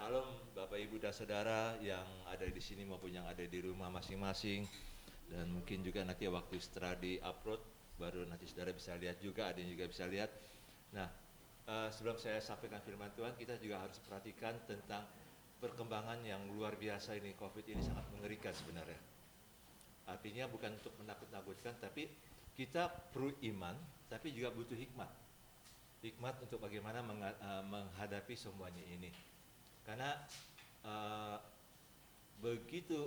Salam Bapak Ibu dan Saudara yang ada di sini maupun yang ada di rumah masing-masing. Dan mungkin juga nanti waktu setelah di-upload, baru nanti saudara bisa lihat juga, ada yang juga bisa lihat. Nah, sebelum saya sampaikan firman Tuhan, kita juga harus perhatikan tentang perkembangan yang luar biasa ini. COVID ini sangat mengerikan sebenarnya. Artinya bukan untuk menakut-nakutkan, tapi kita perlu iman, tapi juga butuh hikmat. Hikmat untuk bagaimana menghadapi semuanya ini. Karena uh, begitu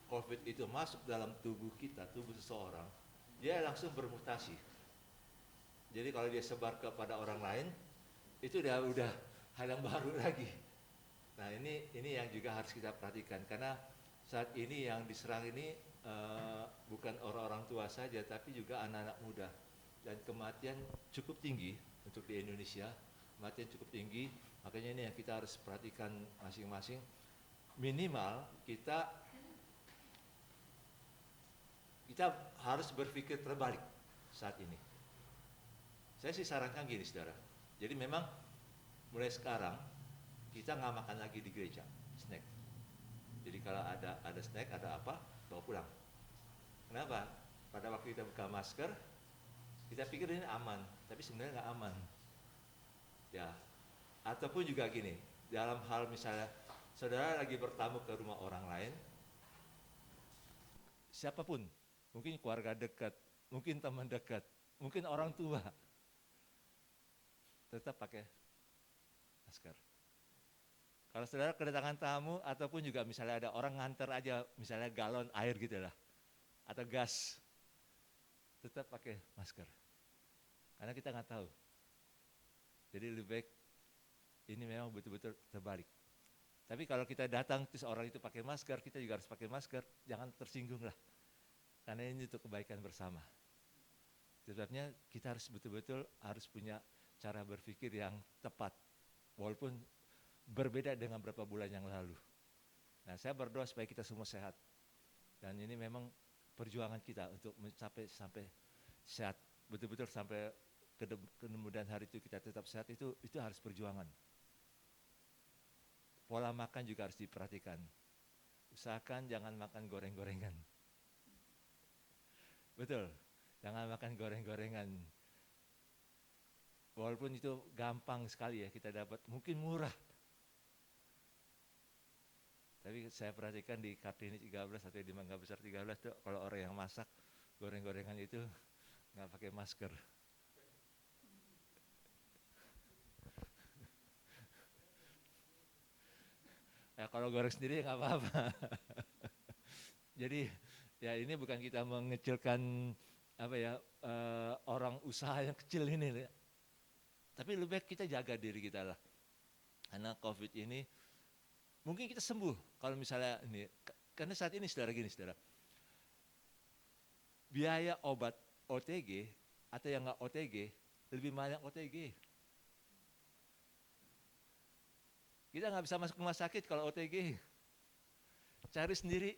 COVID itu masuk dalam tubuh kita, tubuh seseorang, dia langsung bermutasi. Jadi kalau dia sebar kepada orang lain, itu udah hal yang baru lagi. Nah ini yang juga harus kita perhatikan, karena saat ini yang diserang ini bukan orang-orang tua saja, tapi juga anak-anak muda. Dan kematian cukup tinggi untuk di Indonesia, kematian cukup tinggi, makanya ini yang kita harus perhatikan masing-masing. Minimal kita harus berpikir terbalik saat ini. Saya sih sarankan gini saudara, jadi memang mulai sekarang kita nggak makan lagi di gereja, snack. Jadi kalau ada snack, ada apa, bawa pulang. Kenapa? Pada waktu kita buka masker, kita pikir ini aman, tapi sebenarnya nggak aman. Ya, ataupun juga gini, dalam hal misalnya saudara lagi bertamu ke rumah orang lain, siapapun, mungkin keluarga dekat, mungkin teman dekat, mungkin orang tua, tetap pakai masker. Kalau saudara kedatangan tamu ataupun juga misalnya ada orang nganter aja, misalnya galon air gitu lah, atau gas, tetap pakai masker. Karena kita nggak tahu. Jadi lebih baik ini memang betul-betul terbalik. Tapi kalau kita datang terus orang itu pakai masker, kita juga harus pakai masker, jangan tersinggung lah. Karena ini untuk kebaikan bersama. Sebabnya kita harus betul-betul harus punya cara berpikir yang tepat, walaupun berbeda dengan beberapa bulan yang lalu. Nah, saya berdoa supaya kita semua sehat. Dan ini memang perjuangan kita untuk mencapai sampai sehat, betul-betul sampai kemudian hari itu kita tetap sehat, itu harus perjuangan. Pola makan juga harus diperhatikan. Usahakan jangan makan goreng-gorengan. Betul, jangan makan goreng-gorengan. Walaupun itu gampang sekali ya kita dapat, mungkin murah. Tapi saya perhatikan di Kartini 13 atau di Mangga Besar 13 tuh, kalau orang yang masak goreng-gorengan itu nggak pakai masker. Ya kalau goreng sendiri nggak apa-apa. Jadi ya ini bukan kita mengecilkan apa ya orang usaha yang kecil ini, ya. Tapi lebih baik kita jaga diri kita lah. Karena COVID ini mungkin kita sembuh kalau misalnya ini, karena saat ini saudara gini saudara, biaya obat OTG atau yang nggak OTG lebih banyak OTG. Kita nggak bisa masuk rumah sakit kalau OTG, cari sendiri,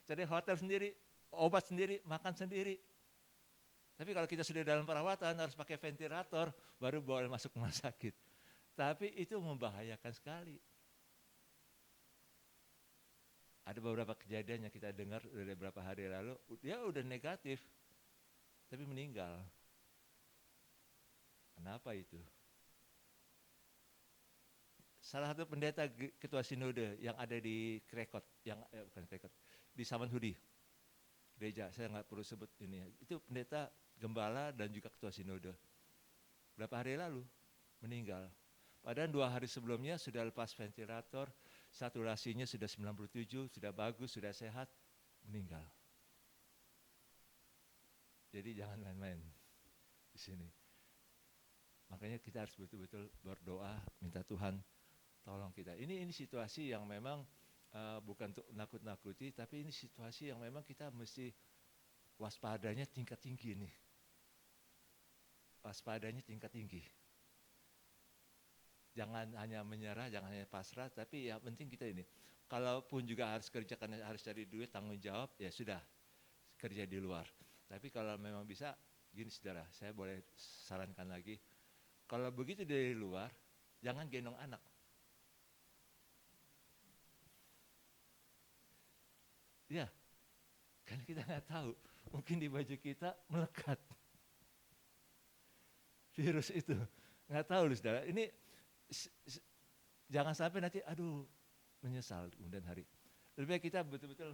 cari hotel sendiri, obat sendiri, makan sendiri. Tapi kalau kita sudah dalam perawatan harus pakai ventilator baru boleh masuk rumah sakit. Tapi itu membahayakan sekali. Ada beberapa kejadian yang kita dengar dari beberapa hari lalu, dia udah negatif, tapi meninggal. Kenapa itu? Salah satu pendeta ketua sinode yang ada di Krekot, bukan Krekot, di Samanhudi, gereja, saya nggak perlu sebut ini, itu pendeta gembala dan juga ketua sinode. Berapa hari lalu meninggal. Padahal 2 hari sebelumnya sudah lepas ventilator, saturasinya sudah 97, sudah bagus, sudah sehat, meninggal. Jadi jangan main-main di sini. Makanya kita harus betul-betul berdoa, minta Tuhan tolong kita. Ini situasi yang memang bukan untuk nakut-nakuti, tapi ini situasi yang memang kita mesti waspadanya tingkat tinggi nih. Waspadanya tingkat tinggi. Jangan hanya menyerah, jangan hanya pasrah, tapi yang penting kita ini. Kalaupun juga harus kerja karena harus cari duit, tanggung jawab, ya sudah, kerja di luar. Tapi kalau memang bisa, gini saudara, saya boleh sarankan lagi, kalau begitu dari luar, jangan gendong anak. Ya, kan kita nggak tahu. Mungkin di baju kita melekat virus itu. Nggak tahu loh saudara. Ini jangan sampai nanti, aduh, menyesal kemudian hari. Lebih baik kita betul-betul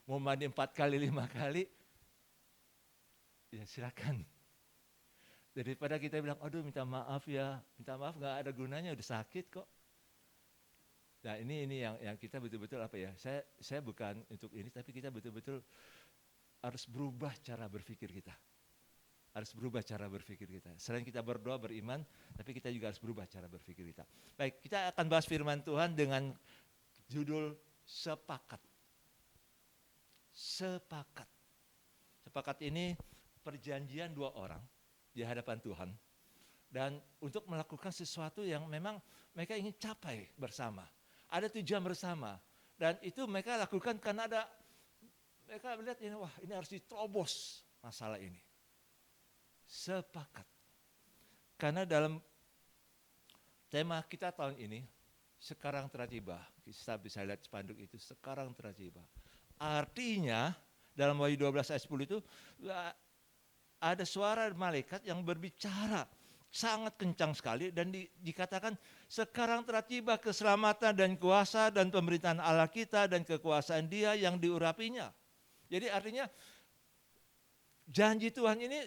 mau mandi 4 kali, 5 kali, ya silakan. Daripada kita bilang, aduh minta maaf ya, minta maaf nggak ada gunanya, udah sakit kok. Nah ini yang kita betul-betul apa ya, saya bukan untuk ini, tapi kita betul-betul harus berubah cara berpikir kita. Harus berubah cara berpikir kita. Selain kita berdoa, beriman, tapi kita juga harus berubah cara berpikir kita. Baik, kita akan bahas firman Tuhan dengan judul sepakat. Sepakat. Sepakat ini perjanjian 2 orang di hadapan Tuhan. Dan untuk melakukan sesuatu yang memang mereka ingin capai bersama. Ada tujuan bersama. Dan itu mereka lakukan karena mereka melihat ini, wah ini harus diterobos masalah ini. Sepakat. Karena dalam tema kita tahun ini, sekarang telah tiba. Kita bisa lihat spanduk itu, sekarang telah tiba. Artinya, dalam Wahyu 12 ayat 10 itu, ada suara malaikat yang berbicara sangat kencang sekali dan dikatakan sekarang telah tiba keselamatan dan kuasa dan pemerintahan Allah kita dan kekuasaan Dia yang diurapinya. Jadi artinya janji Tuhan ini,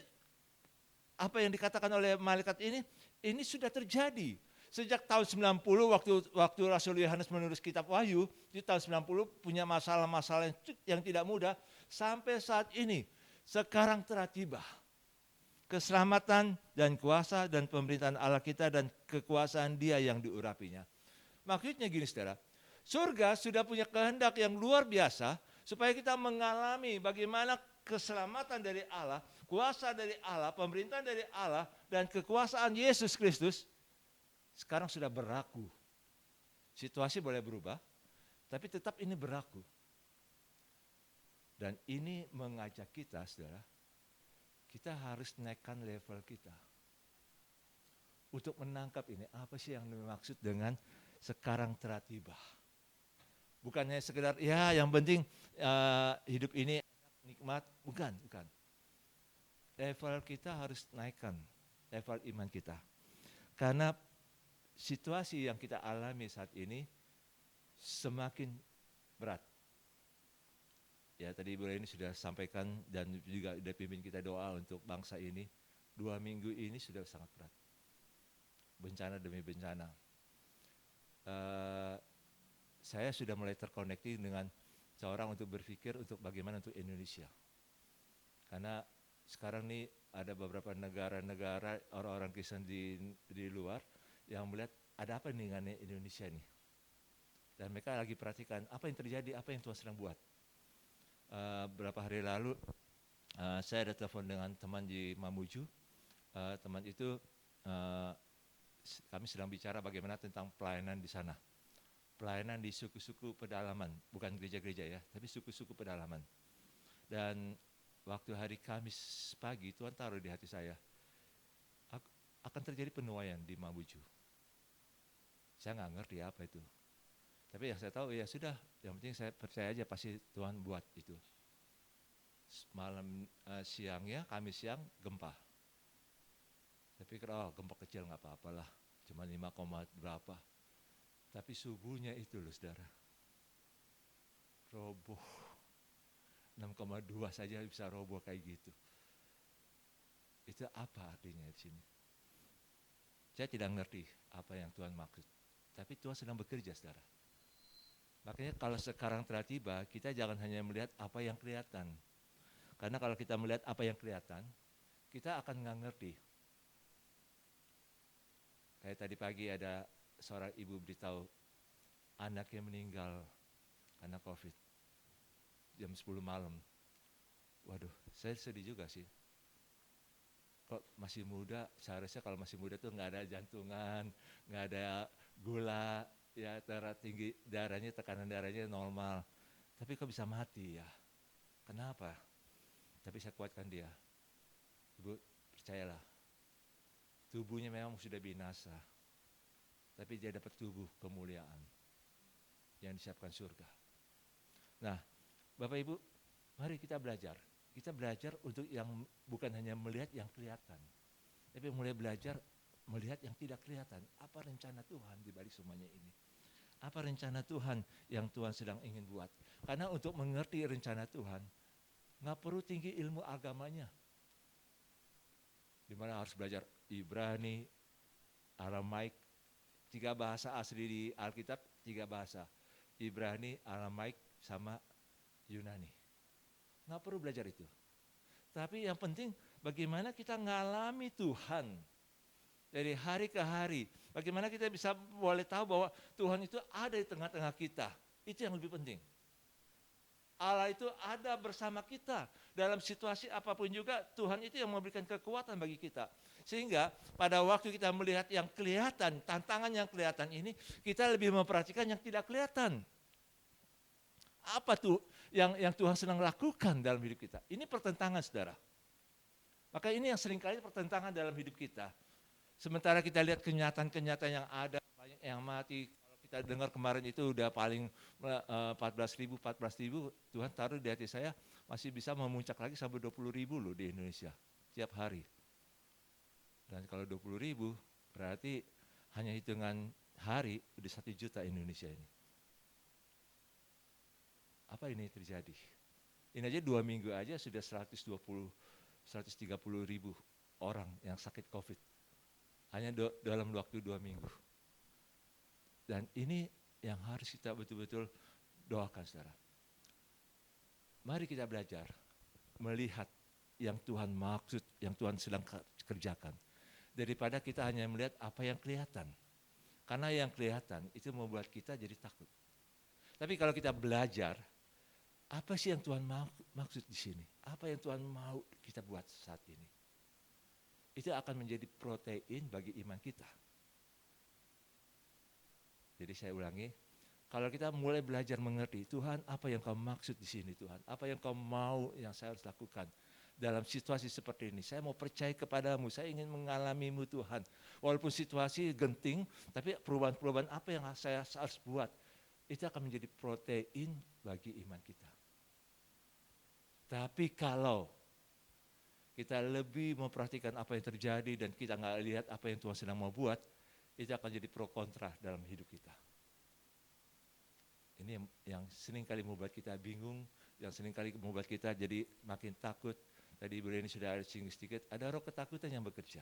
apa yang dikatakan oleh malaikat ini sudah terjadi. Sejak tahun 90 waktu Rasul Yohanes menulis kitab Wahyu, di tahun 90 punya masalah-masalah yang tidak mudah, sampai saat ini, sekarang telah tiba. Keselamatan dan kuasa dan pemerintahan Allah kita dan kekuasaan Dia yang diurapinya. Maksudnya gini saudara, surga sudah punya kehendak yang luar biasa supaya kita mengalami bagaimana keselamatan dari Allah, kuasa dari Allah, pemerintahan dari Allah, dan kekuasaan Yesus Kristus sekarang sudah berlaku. Situasi boleh berubah, tapi tetap ini berlaku. Dan ini mengajak kita, saudara, kita harus naikkan level kita. Untuk menangkap ini, apa sih yang dimaksud dengan sekarang telah tiba. Bukannya sekedar, ya yang penting hidup ini nikmat, bukan. Level kita harus naikkan, level iman kita. Karena situasi yang kita alami saat ini semakin berat. Ya tadi Ibu Leni sudah sampaikan dan juga sudah pimpin kita doa untuk bangsa ini. 2 minggu ini sudah sangat berat. Bencana demi bencana. Saya sudah mulai terkoneksi dengan seorang untuk berpikir untuk bagaimana untuk Indonesia. Karena sekarang nih ada beberapa negara-negara orang-orang Kristen di luar yang melihat ada apa nih dengan Indonesia nih. Dan mereka lagi perhatikan apa yang terjadi, apa yang Tuhan sedang buat. Beberapa hari lalu saya ada telepon dengan teman di Mamuju. Teman itu kami sedang bicara bagaimana tentang pelayanan di sana. Pelayanan di suku-suku pedalaman, bukan gereja-gereja ya, tapi suku-suku pedalaman. Dan waktu hari Kamis pagi Tuhan taruh di hati saya, akan terjadi penuaian di Mamuju. Saya nggak ngerti apa itu. Tapi yang saya tahu ya sudah, yang penting saya percaya aja pasti Tuhan buat itu. Malam siangnya, Kamis siang gempa. Saya pikir gempa kecil nggak apa-apalah, cuma 5, berapa. Tapi subuhnya itu loh saudara, roboh. 6,2 saja bisa roboh kayak gitu. Itu apa artinya di sini? Saya tidak ngerti apa yang Tuhan maksud. Tapi Tuhan sedang bekerja saudara. Makanya kalau sekarang telah tiba, kita jangan hanya melihat apa yang kelihatan. Karena kalau kita melihat apa yang kelihatan, kita akan nggak ngerti. Kayak tadi pagi ada seorang ibu beritahu, anaknya meninggal karena COVID. Jam 10 malam. Waduh, saya sedih juga sih. Kok masih muda, seharusnya kalau masih muda tuh nggak ada jantungan, nggak ada gula, ya darah tinggi, darahnya, tekanan darahnya normal. Tapi kok bisa mati ya? Kenapa? Tapi saya kuatkan dia. Ibu, percayalah. Tubuhnya memang sudah binasa. Tapi dia dapat tubuh kemuliaan yang disiapkan surga. Nah, Bapak Ibu, mari kita belajar. Kita belajar untuk yang bukan hanya melihat yang kelihatan, tapi mulai belajar melihat yang tidak kelihatan. Apa rencana Tuhan di balik semuanya ini? Apa rencana Tuhan yang Tuhan sedang ingin buat? Karena untuk mengerti rencana Tuhan, nggak perlu tinggi ilmu agamanya. Dimana harus belajar Ibrani, Aramaik, 3 bahasa asli di Alkitab, 3 bahasa. Ibrani, Aramaik, sama Yunani. Nggak perlu belajar itu. Tapi yang penting bagaimana kita ngalami Tuhan dari hari ke hari. Bagaimana kita bisa boleh tahu bahwa Tuhan itu ada di tengah-tengah kita. Itu yang lebih penting. Allah itu ada bersama kita. Dalam situasi apapun juga Tuhan itu yang memberikan kekuatan bagi kita. Sehingga pada waktu kita melihat yang kelihatan, tantangan yang kelihatan ini, kita lebih memperhatikan yang tidak kelihatan. Apa tuh yang Tuhan sedang lakukan dalam hidup kita? Ini pertentangan, saudara. Maka ini yang seringkali pertentangan dalam hidup kita. Sementara kita lihat kenyataan-kenyataan yang ada, banyak yang mati. Kalau kita dengar kemarin itu udah paling 14.000, Tuhan taruh di hati saya masih bisa memuncak lagi sampai 20.000 loh di Indonesia tiap hari. Dan kalau 20.000 berarti hanya hitungan hari udah 1 juta Indonesia ini. Apa ini terjadi? Ini aja 2 minggu aja sudah 130 ribu orang yang sakit COVID. Hanya dalam waktu 2 minggu. Dan ini yang harus kita betul-betul doakan, saudara. Mari kita belajar melihat yang Tuhan maksud, yang Tuhan sedang kerjakan. Daripada kita hanya melihat apa yang kelihatan. Karena yang kelihatan itu membuat kita jadi takut. Tapi kalau kita belajar, apa sih yang Tuhan maksud di sini? Apa yang Tuhan mau kita buat saat ini? Itu akan menjadi protein bagi iman kita. Jadi saya ulangi, kalau kita mulai belajar mengerti, Tuhan apa yang kau maksud di sini Tuhan? Apa yang kau mau yang saya harus lakukan dalam situasi seperti ini? Saya mau percaya kepadamu, saya ingin mengalamimu Tuhan. Walaupun situasi genting, tapi perubahan-perubahan apa yang saya harus buat, itu akan menjadi protein bagi iman kita. Tapi kalau kita lebih memperhatikan apa yang terjadi dan kita nggak lihat apa yang Tuhan sedang mau buat, itu akan jadi pro kontra dalam hidup kita. Ini yang seringkali membuat kita bingung, yang seringkali membuat kita jadi makin takut. Tadi Ibu Reni sudah ada singgung sedikit, ada roh ketakutan yang bekerja.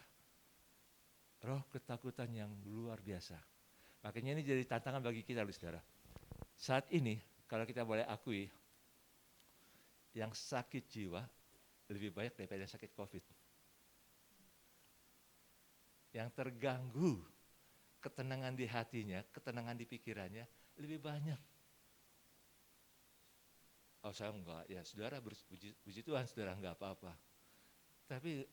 Roh ketakutan yang luar biasa. Makanya ini jadi tantangan bagi kita, saudara. Saat ini, kalau kita boleh akui, yang sakit jiwa lebih banyak daripada yang sakit COVID. Yang terganggu ketenangan di hatinya, ketenangan di pikirannya lebih banyak. Oh saya enggak, ya saudara puji Tuhan saudara enggak apa-apa. Tapi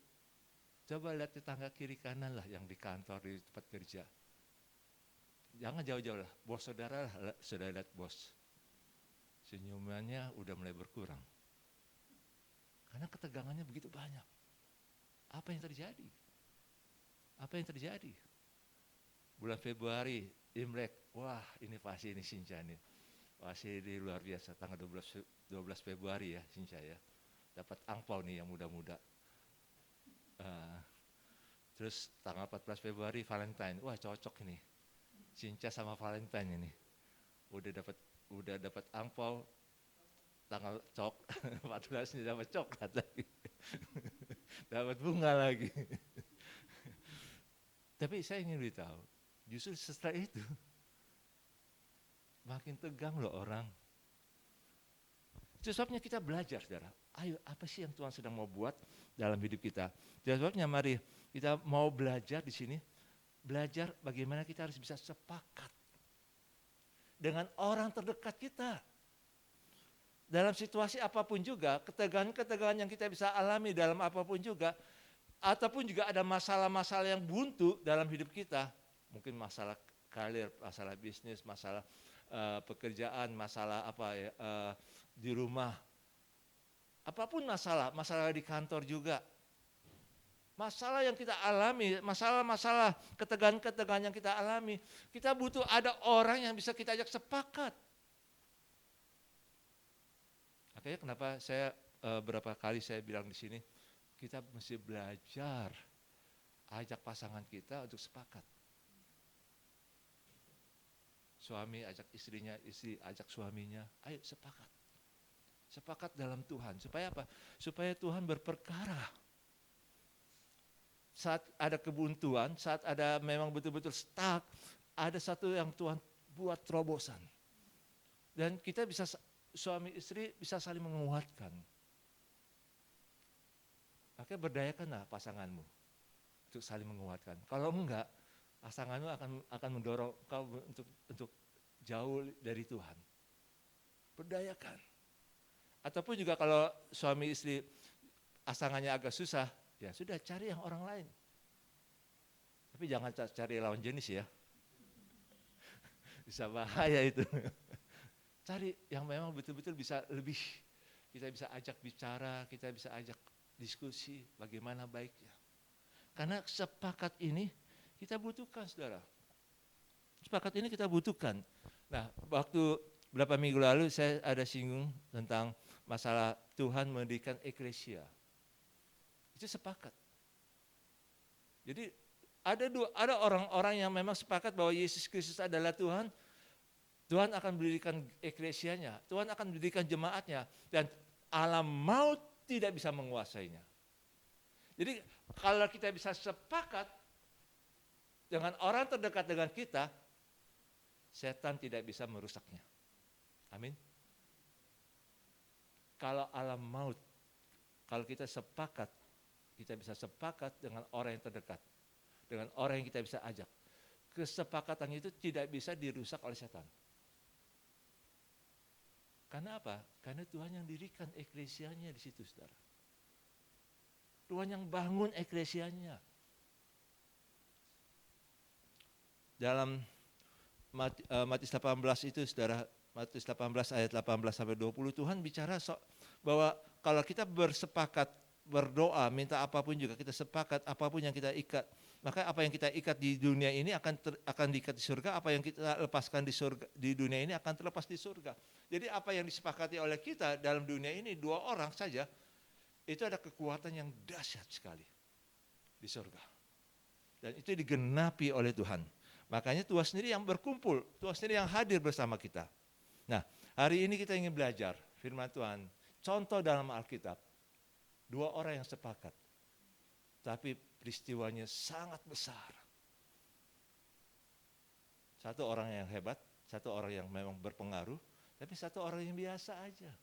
coba lihat tetangga kiri kanan lah yang di kantor, di tempat kerja. Jangan jauh-jauh lah, bos saudara lah, saudara lihat bos. Senyumannya udah mulai berkurang. Karena ketegangannya begitu banyak. Apa yang terjadi? Apa yang terjadi? Bulan Februari, Imlek, wah ini pasti ini Sinca nih. Pasti ini luar biasa, tanggal 12 Februari ya Sinca ya. Dapat angpau nih yang muda-muda. Terus tanggal 14 Februari Valentine, wah cocok ini. Sinca sama Valentine ini. Udah dapat angpau, tanggal 14 nya dapat coklat lagi. Dapat bunga lagi. Tapi saya ingin beritahu, justru setelah itu makin tegang loh orang. Itu sebabnya kita belajar, saudara. Ayo, apa sih yang Tuhan sedang mau buat dalam hidup kita? Itu sebabnya mari kita mau belajar di sini, belajar bagaimana kita harus bisa sepakat dengan orang terdekat kita. Dalam situasi apapun juga, ketegangan-ketegangan yang kita bisa alami dalam apapun juga, ataupun juga ada masalah-masalah yang buntu dalam hidup kita, mungkin masalah karir, masalah bisnis, masalah pekerjaan, masalah apa ya, di rumah, apapun masalah di kantor juga, masalah yang kita alami, masalah-masalah ketegangan-ketegangan yang kita alami, kita butuh ada orang yang bisa kita ajak sepakat. Makanya kenapa saya berapa kali saya bilang di sini, kita mesti belajar ajak pasangan kita untuk sepakat. Suami ajak istrinya, istri ajak suaminya, ayo sepakat. Sepakat dalam Tuhan. Supaya apa? Supaya Tuhan berperkara. Saat ada kebuntuan, saat ada memang betul-betul stuck, ada satu yang Tuhan buat terobosan. Dan kita bisa, suami istri bisa saling menguatkan. Makanya berdayakanlah pasanganmu untuk saling menguatkan. Kalau enggak, pasanganmu akan mendorong kau untuk jauh dari Tuhan. Berdayakan. Ataupun juga kalau suami istri pasangannya agak susah, ya sudah cari yang orang lain. Tapi jangan cari lawan jenis ya. Bisa bahaya itu. Cari yang memang betul-betul bisa lebih. Kita bisa ajak bicara, kita bisa ajak diskusi bagaimana baiknya. Karena sepakat ini kita butuhkan, saudara. Sepakat ini kita butuhkan. Nah, waktu beberapa minggu lalu saya ada singgung tentang masalah Tuhan mendirikan eklesia. Itu sepakat. Jadi ada orang-orang yang memang sepakat bahwa Yesus Kristus adalah Tuhan. Tuhan akan mendirikan eklesianya, Tuhan akan mendirikan jemaatnya, dan alam maut tidak bisa menguasainya. Jadi kalau kita bisa sepakat dengan orang terdekat dengan kita, setan tidak bisa merusaknya. Amin. Kalau alam maut, kalau kita sepakat, kita bisa sepakat dengan orang yang terdekat, dengan orang yang kita bisa ajak. Kesepakatan itu tidak bisa dirusak oleh setan. Karena apa? Karena Tuhan yang dirikan eklesianya di situ, saudara. Tuhan yang bangun eklesianya. Dalam Matius 18 itu, saudara, Matius 18 ayat 18 sampai 20, Tuhan bicara bahwa kalau kita bersepakat berdoa, minta apapun juga kita sepakat, apapun yang kita ikat, maka apa yang kita ikat di dunia ini akan diikat di surga, apa yang kita lepaskan di surga di dunia ini akan terlepas di surga. Jadi apa yang disepakati oleh kita dalam dunia ini, dua orang saja, itu ada kekuatan yang dahsyat sekali di surga. Dan itu digenapi oleh Tuhan. Makanya Tuhan sendiri yang berkumpul, Tuhan sendiri yang hadir bersama kita. Nah, hari ini kita ingin belajar firman Tuhan. Contoh dalam Alkitab, dua orang yang sepakat, tapi peristiwanya sangat besar. Satu orang yang hebat, satu orang yang memang berpengaruh, tapi satu orang yang biasa aja.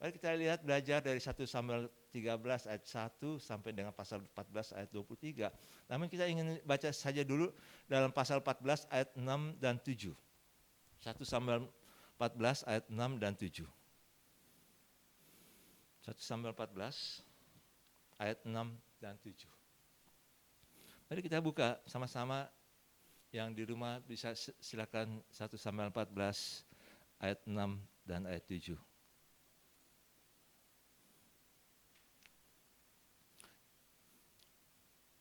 Mari kita lihat, belajar dari 1 Samuel 13 ayat 1 sampai dengan pasal 14 ayat 23. Namun kita ingin baca saja dulu dalam pasal 14 ayat 6 dan 7. 1 Samuel 14 ayat 6 dan 7. 1 Samuel 14 ayat 6 dan 7. Mari kita buka sama-sama, yang di rumah bisa silakan 1 Samuel 14 ayat 6 dan ayat 7.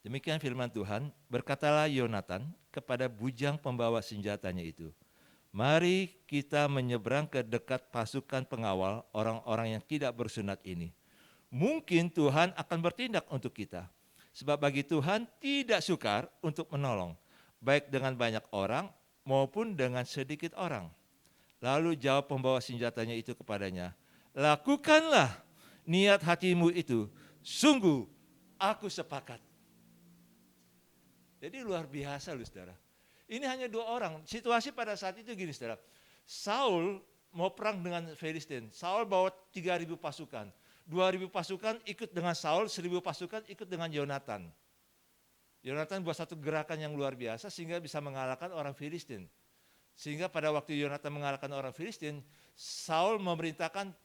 Demikian firman Tuhan, berkatalah Yonatan kepada bujang pembawa senjatanya itu, mari kita menyeberang ke dekat pasukan pengawal orang-orang yang tidak bersunat ini. Mungkin Tuhan akan bertindak untuk kita. Sebab bagi Tuhan tidak sukar untuk menolong, baik dengan banyak orang maupun dengan sedikit orang. Lalu jawab pembawa senjatanya itu kepadanya, lakukanlah niat hatimu itu, sungguh aku sepakat. Jadi luar biasa loh, saudara. Ini hanya dua orang. Situasi pada saat itu gini, saudara. Saul mau perang dengan Filistin. Saul bawa 3.000 pasukan. 2.000 pasukan ikut dengan Saul, 1.000 pasukan ikut dengan Yonatan. Yonatan buat satu gerakan yang luar biasa sehingga bisa mengalahkan orang Filistin. Sehingga pada waktu Yonatan mengalahkan orang Filistin, Saul memerintahkan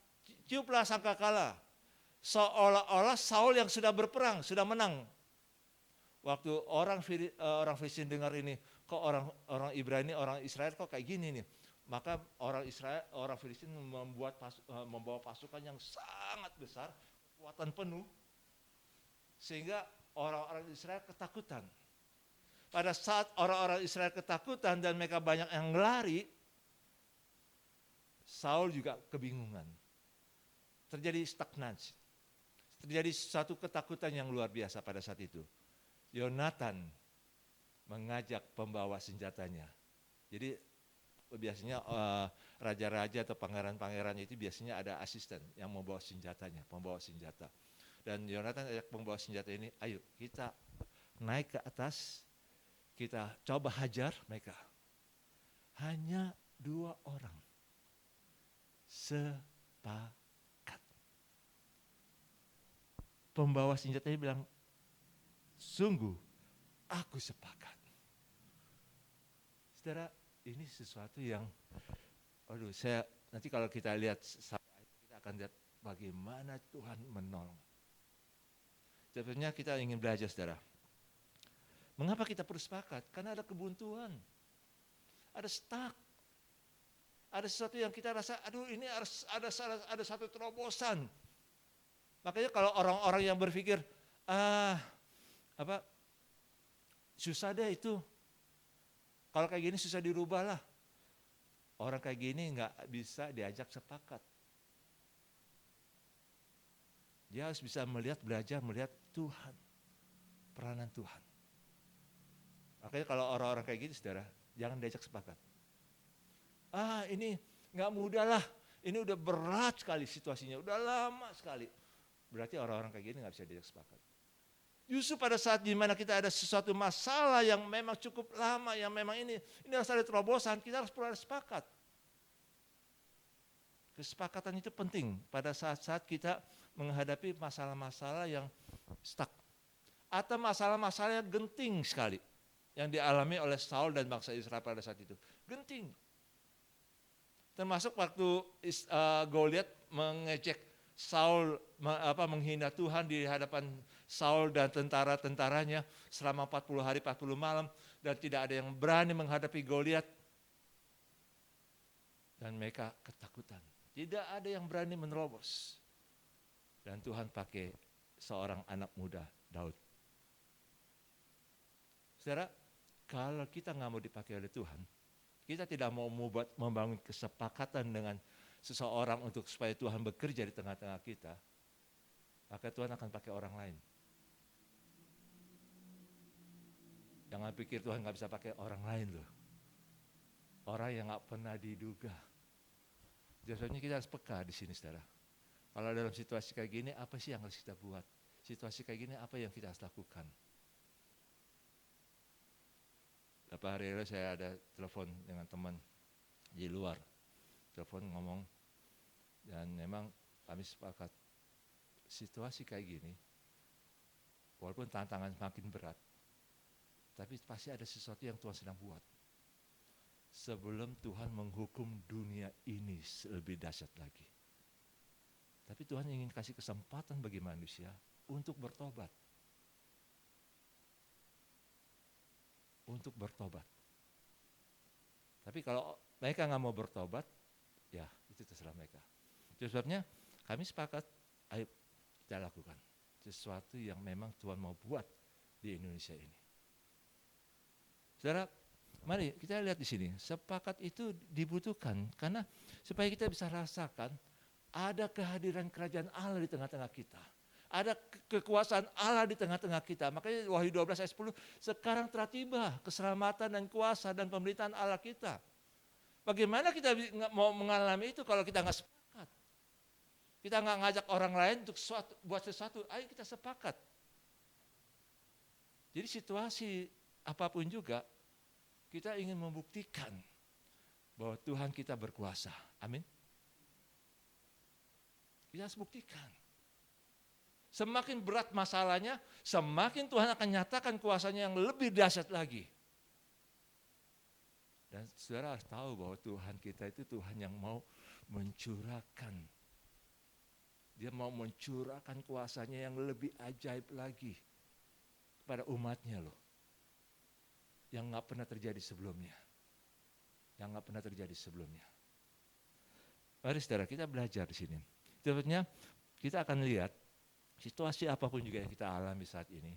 tiuplah sangkakala. Seolah-olah Saul yang sudah berperang, sudah menang. Waktu orang Filistin dengar ini, kok orang Ibrani, orang Israel kok kayak gini nih. Maka orang Filistin membawa pasukan yang sangat besar, kekuatan penuh, sehingga orang-orang Israel ketakutan. Pada saat orang-orang Israel ketakutan dan mereka banyak yang lari, Saul juga kebingungan. terjadi stagnasi. Terjadi satu ketakutan yang luar biasa pada saat itu. Yonatan mengajak pembawa senjatanya. Jadi biasanya raja-raja atau pangeran-pangeran itu biasanya ada asisten yang membawa senjatanya, pembawa senjata. Dan Yonatan ajak pembawa senjata ini, ayo kita naik ke atas, kita coba hajar mereka. Hanya 2 orang sepakat. Pembawa senjatanya bilang, sungguh aku sepakat. Saudara, ini sesuatu yang, nanti kalau kita lihat, kita akan lihat bagaimana Tuhan menolong. Sebenarnya kita ingin belajar, saudara. Mengapa kita perlu sepakat? Karena ada kebuntuan, ada stuck, ada sesuatu yang kita rasa, aduh ini harus ada satu terobosan. Makanya kalau orang-orang yang berpikir, susah deh itu, kalau kayak gini susah dirubah lah. Orang kayak gini nggak bisa diajak sepakat. Dia harus bisa belajar melihat Tuhan, peranan Tuhan. Makanya kalau orang-orang kayak gitu, saudara, jangan diajak sepakat. Ini nggak mudah lah, ini udah berat sekali situasinya, udah lama sekali. Berarti orang-orang kayak gini nggak bisa diajak sepakat. Justru pada saat dimana kita ada sesuatu masalah yang memang cukup lama, yang memang ini harus ada terobosan, kita harus perlu sepakat. Kesepakatan itu penting pada saat-saat kita menghadapi masalah-masalah yang stuck. Atau masalah-masalah yang genting sekali. Yang dialami oleh Saul dan bangsa Israel pada saat itu. Genting. Termasuk waktu Goliat mengejek Saul, menghina Tuhan di hadapan Saul dan tentara-tentaranya selama 40 hari 40 malam. Dan tidak ada yang berani menghadapi Goliat. Dan mereka ketakutan. Tidak ada yang berani menerobos. Dan Tuhan pakai seorang anak muda, Daud. Saudara, kalau kita nggak mau dipakai oleh Tuhan, kita tidak mau membangun kesepakatan dengan seseorang untuk supaya Tuhan bekerja di tengah-tengah kita, maka Tuhan akan pakai orang lain. Jangan pikir Tuhan nggak bisa pakai orang lain loh. Orang yang nggak pernah diduga. Biasanya kita harus peka di sini, saudara. Kalau dalam situasi kayak gini, apa sih yang harus kita buat? Situasi kayak gini, apa yang kita harus lakukan? Beberapa hari lalu saya ada telepon dengan teman di luar. Telepon ngomong, dan memang kami sepakat. Situasi kayak gini, walaupun tantangan makin berat, tapi pasti ada sesuatu yang Tuhan sedang buat. Sebelum Tuhan menghukum dunia ini lebih dahsyat lagi. Tapi Tuhan ingin kasih kesempatan bagi manusia untuk bertobat. Untuk bertobat. Tapi kalau mereka nggak mau bertobat, ya itu terserah mereka. Itu sebabnya kami sepakat, ayo kita lakukan sesuatu yang memang Tuhan mau buat di Indonesia ini. Saudara, mari kita lihat di sini, sepakat itu dibutuhkan karena supaya kita bisa rasakan ada kehadiran kerajaan Allah di tengah-tengah kita. Ada kekuasaan Allah di tengah-tengah kita. Makanya Wahyu 12 ayat 10, sekarang telah tiba keselamatan dan kuasa dan pemerintahan Allah kita. Bagaimana kita mau mengalami itu kalau kita nggak sepakat? Kita nggak ngajak orang lain untuk buat sesuatu, ayo kita sepakat. Jadi situasi apapun juga, kita ingin membuktikan bahwa Tuhan kita berkuasa. Amin. Kita harus buktikan. Semakin berat masalahnya, semakin Tuhan akan nyatakan kuasanya yang lebih dahsyat lagi. Dan saudara harus tahu bahwa Tuhan kita itu Tuhan yang mau mencurahkan. Dia mau mencurahkan kuasanya yang lebih ajaib lagi kepada umatnya loh. Yang gak pernah terjadi sebelumnya. Yang gak pernah terjadi sebelumnya. Mari saudara, kita belajar di sini. Sebetulnya kita akan lihat situasi apapun juga yang kita alami saat ini.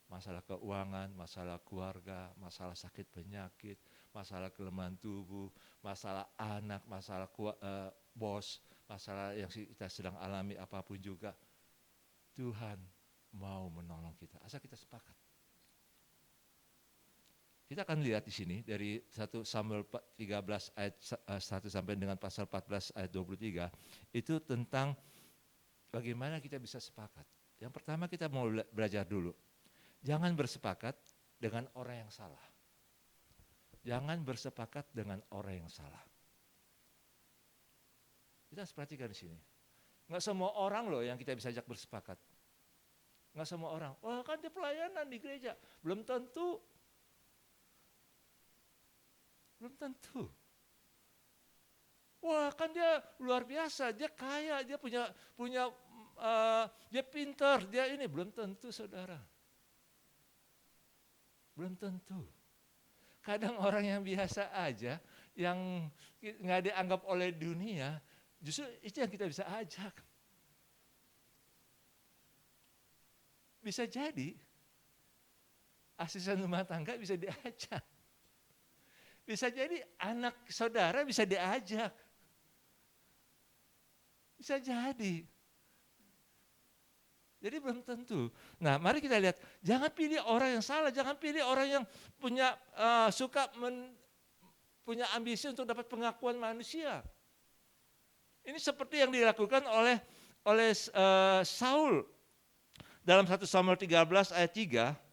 Masalah keuangan, masalah keluarga, masalah sakit penyakit, masalah kelemahan tubuh, masalah anak, masalah bos, masalah yang kita sedang alami apapun juga, Tuhan mau menolong kita, asal kita sepakat. Kita akan lihat di sini dari 1 Samuel 13 ayat 1 sampai dengan pasal 14 ayat 23, itu tentang bagaimana kita bisa sepakat. Yang pertama kita mau belajar dulu, jangan bersepakat dengan orang yang salah. Jangan bersepakat dengan orang yang salah. Kita harus perhatikan di sini. Nggak semua orang loh yang kita bisa ajak bersepakat. Nggak semua orang, wah kan dia pelayanan di gereja. Belum tentu. Belum tentu. Wah kan dia luar biasa, dia kaya, dia punya dia pintar, dia ini. Belum tentu saudara. Belum tentu. Kadang orang yang biasa aja, yang nggak dianggap oleh dunia, justru itu yang kita bisa ajak. Bisa jadi asisten rumah tangga bisa diajak. Bisa jadi anak saudara bisa diajak. Bisa jadi. Jadi belum tentu. Nah, mari kita lihat, jangan pilih orang yang salah, jangan pilih orang yang punya punya ambisi untuk dapat pengakuan manusia. Ini seperti yang dilakukan oleh Saul dalam 1 Samuel 13 ayat 3.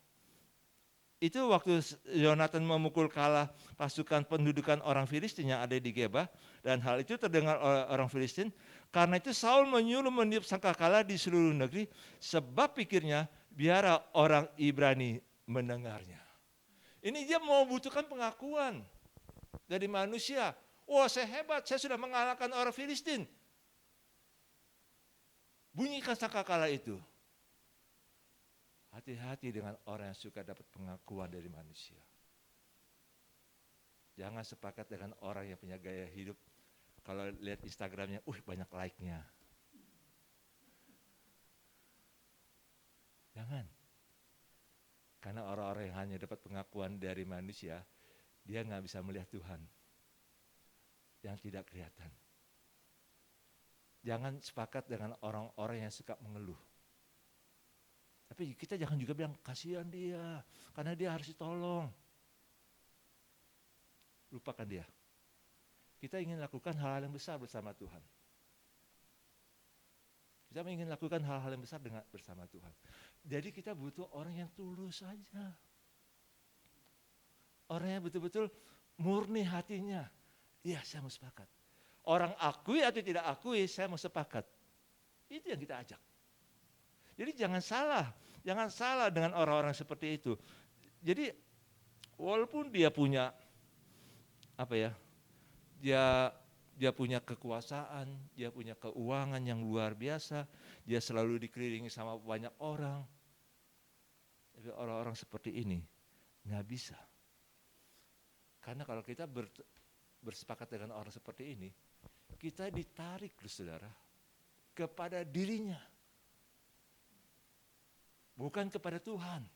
Itu waktu Yonatan memukul kalah pasukan pendudukan orang Filistin yang ada di Geba, dan hal itu terdengar oleh orang Filistin. Karena itu Saul menyuruh meniup sangkakala di seluruh negeri, sebab pikirnya biar orang Ibrani mendengarnya. Ini dia mau butuhkan pengakuan dari manusia. Wah saya hebat, saya sudah mengalahkan orang Filistin. Bunyikan sangkakala itu. Hati-hati dengan orang yang suka dapat pengakuan dari manusia. Jangan sepakat dengan orang yang punya gaya hidup. Kalau lihat Instagramnya, banyak like-nya. Jangan. Karena orang-orang yang hanya dapat pengakuan dari manusia, dia nggak bisa melihat Tuhan yang tidak kelihatan. Jangan sepakat dengan orang-orang yang suka mengeluh. Tapi kita jangan juga bilang, kasihan dia, karena dia harus ditolong. Lupakan dia. Kita ingin lakukan hal-hal yang besar bersama Tuhan. Kita ingin lakukan hal-hal yang besar bersama Tuhan. Jadi kita butuh orang yang tulus saja. Orang yang betul-betul murni hatinya. Iya, saya mau sepakat. Orang akui atau tidak akui, saya mau sepakat. Itu yang kita ajak. Jadi jangan salah dengan orang-orang seperti itu. Jadi walaupun dia punya dia punya kekuasaan, dia punya keuangan yang luar biasa, dia selalu dikelilingi sama banyak orang. Tapi orang-orang seperti ini nggak bisa. Karena kalau kita bersepakat dengan orang seperti ini, kita ditarik, saudara, kepada dirinya. Bukan kepada Tuhan.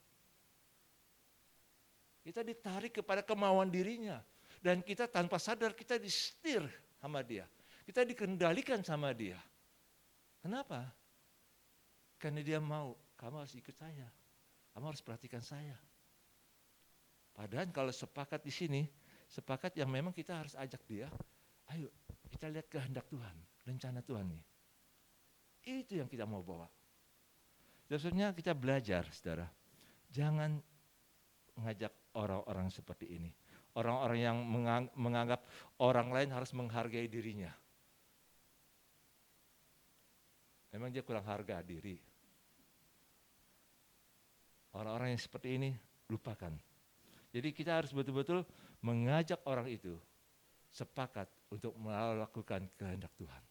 Kita ditarik kepada kemauan dirinya. Dan kita tanpa sadar kita disetir sama dia. Kita dikendalikan sama dia. Kenapa? Karena dia mau, kamu harus ikut saya. Kamu harus perhatikan saya. Padahal kalau sepakat di sini, sepakat yang memang kita harus ajak dia, ayo kita lihat kehendak Tuhan, rencana Tuhan nih. Itu yang kita mau bawa. Sebenarnya kita belajar, saudara, jangan mengajak orang-orang seperti ini. Orang-orang yang menganggap orang lain harus menghargai dirinya. Memang dia kurang harga diri. Orang-orang yang seperti ini, lupakan. Jadi kita harus betul-betul mengajak orang itu sepakat untuk melakukan kehendak Tuhan.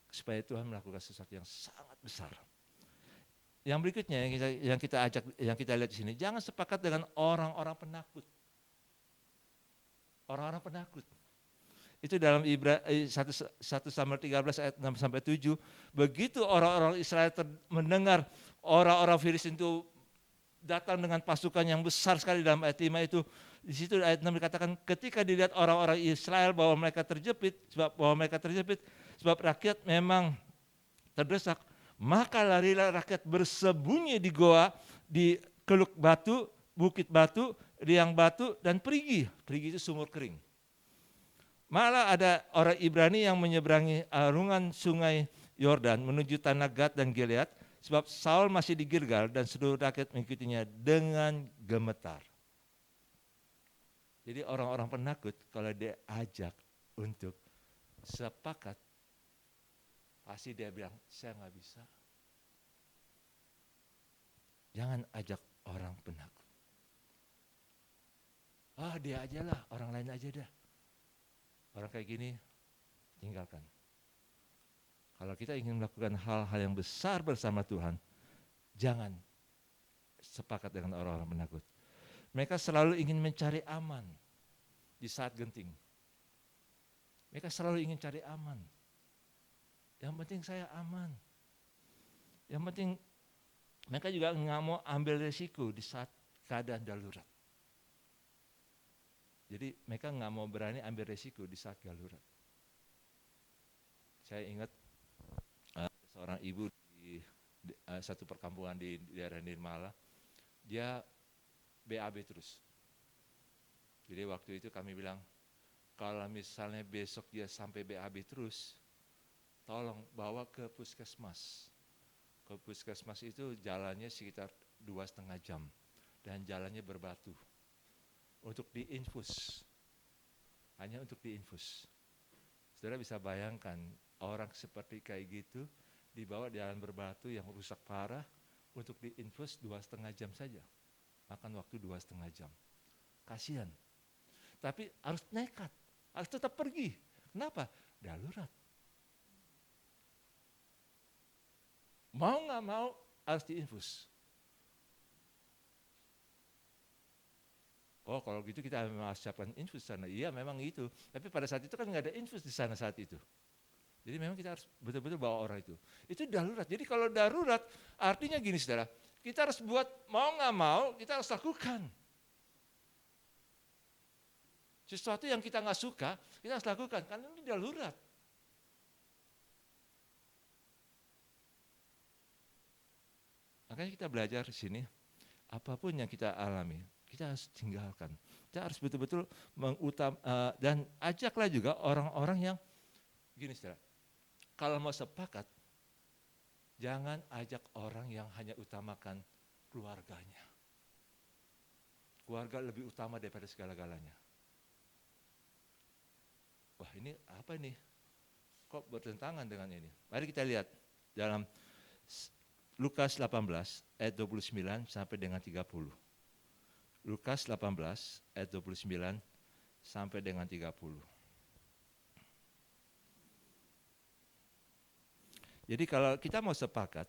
Supaya Tuhan melakukan sesuatu yang sangat besar. Yang berikutnya yang kita lihat di sini, jangan sepakat dengan orang-orang penakut. Orang-orang penakut. Itu dalam 1 Samuel 13 ayat 6 sampai 7, begitu orang-orang Israel mendengar orang-orang Filistin itu datang dengan pasukan yang besar sekali dalam ayat 5 itu, di situ ayat 6 dikatakan ketika dilihat orang-orang Israel bahwa mereka terjepit, sebab rakyat memang terdesak. Maka larilah rakyat bersembunyi di goa, di keluk batu, bukit batu, liang batu, dan perigi. Perigi itu sumur kering. Malah ada orang Ibrani yang menyeberangi arungan sungai Yordan menuju tanah Gad dan Gilead, sebab Saul masih di Gilgal dan seluruh rakyat mengikutinya dengan gemetar. Jadi orang-orang penakut kalau dia ajak untuk sepakat, pasti dia bilang, saya nggak bisa. Jangan ajak orang penakut. Dia aja lah, orang lain aja dah. Orang kayak gini, tinggalkan. Kalau kita ingin melakukan hal-hal yang besar bersama Tuhan, jangan sepakat dengan orang-orang penakut. Mereka selalu ingin mencari aman di saat genting. Mereka selalu ingin cari aman. Yang penting saya aman. Yang penting mereka juga nggak mau ambil resiko di saat keadaan darurat. Jadi mereka nggak mau berani ambil resiko di saat darurat. Saya ingat seorang ibu di satu perkampungan di daerah Nirmala, dia BAB terus. Jadi waktu itu kami bilang, kalau misalnya besok dia sampai BAB terus, tolong bawa ke puskesmas. Ke puskesmas itu jalannya sekitar 2,5 jam dan jalannya berbatu. Untuk diinfus, hanya untuk diinfus. Saudara bisa bayangkan orang seperti kayak gitu dibawa di jalan berbatu yang rusak parah untuk diinfus 2,5 jam saja. Makan waktu 2,5 jam. Kasihan. Tapi harus nekat, harus tetap pergi. Kenapa? Darurat. Mau nggak mau harus diinfus. Oh kalau gitu kita harus siapkan infus sana. Iya memang itu. Tapi pada saat itu kan nggak ada infus di sana saat itu. Jadi memang kita harus betul-betul bawa orang itu. Itu darurat. Jadi kalau darurat artinya gini saudara. Kita harus buat mau nggak mau kita harus lakukan. Sesuatu yang kita nggak suka kita harus lakukan. Karena ini darurat. Makanya kita belajar di sini. Apapun yang kita alami. Kita harus tinggalkan. Kita harus betul-betul dan ajaklah juga orang-orang yang gini saudara. Kalau mau sepakat, jangan ajak orang yang hanya utamakan keluarganya. Keluarga lebih utama daripada segala-galanya. Wah ini apa ini? Kok bertentangan dengan ini? Mari kita lihat dalam Lukas 18 ayat 29 sampai dengan 30. Lukas 18 ayat 29 sampai dengan 30. Jadi kalau kita mau sepakat,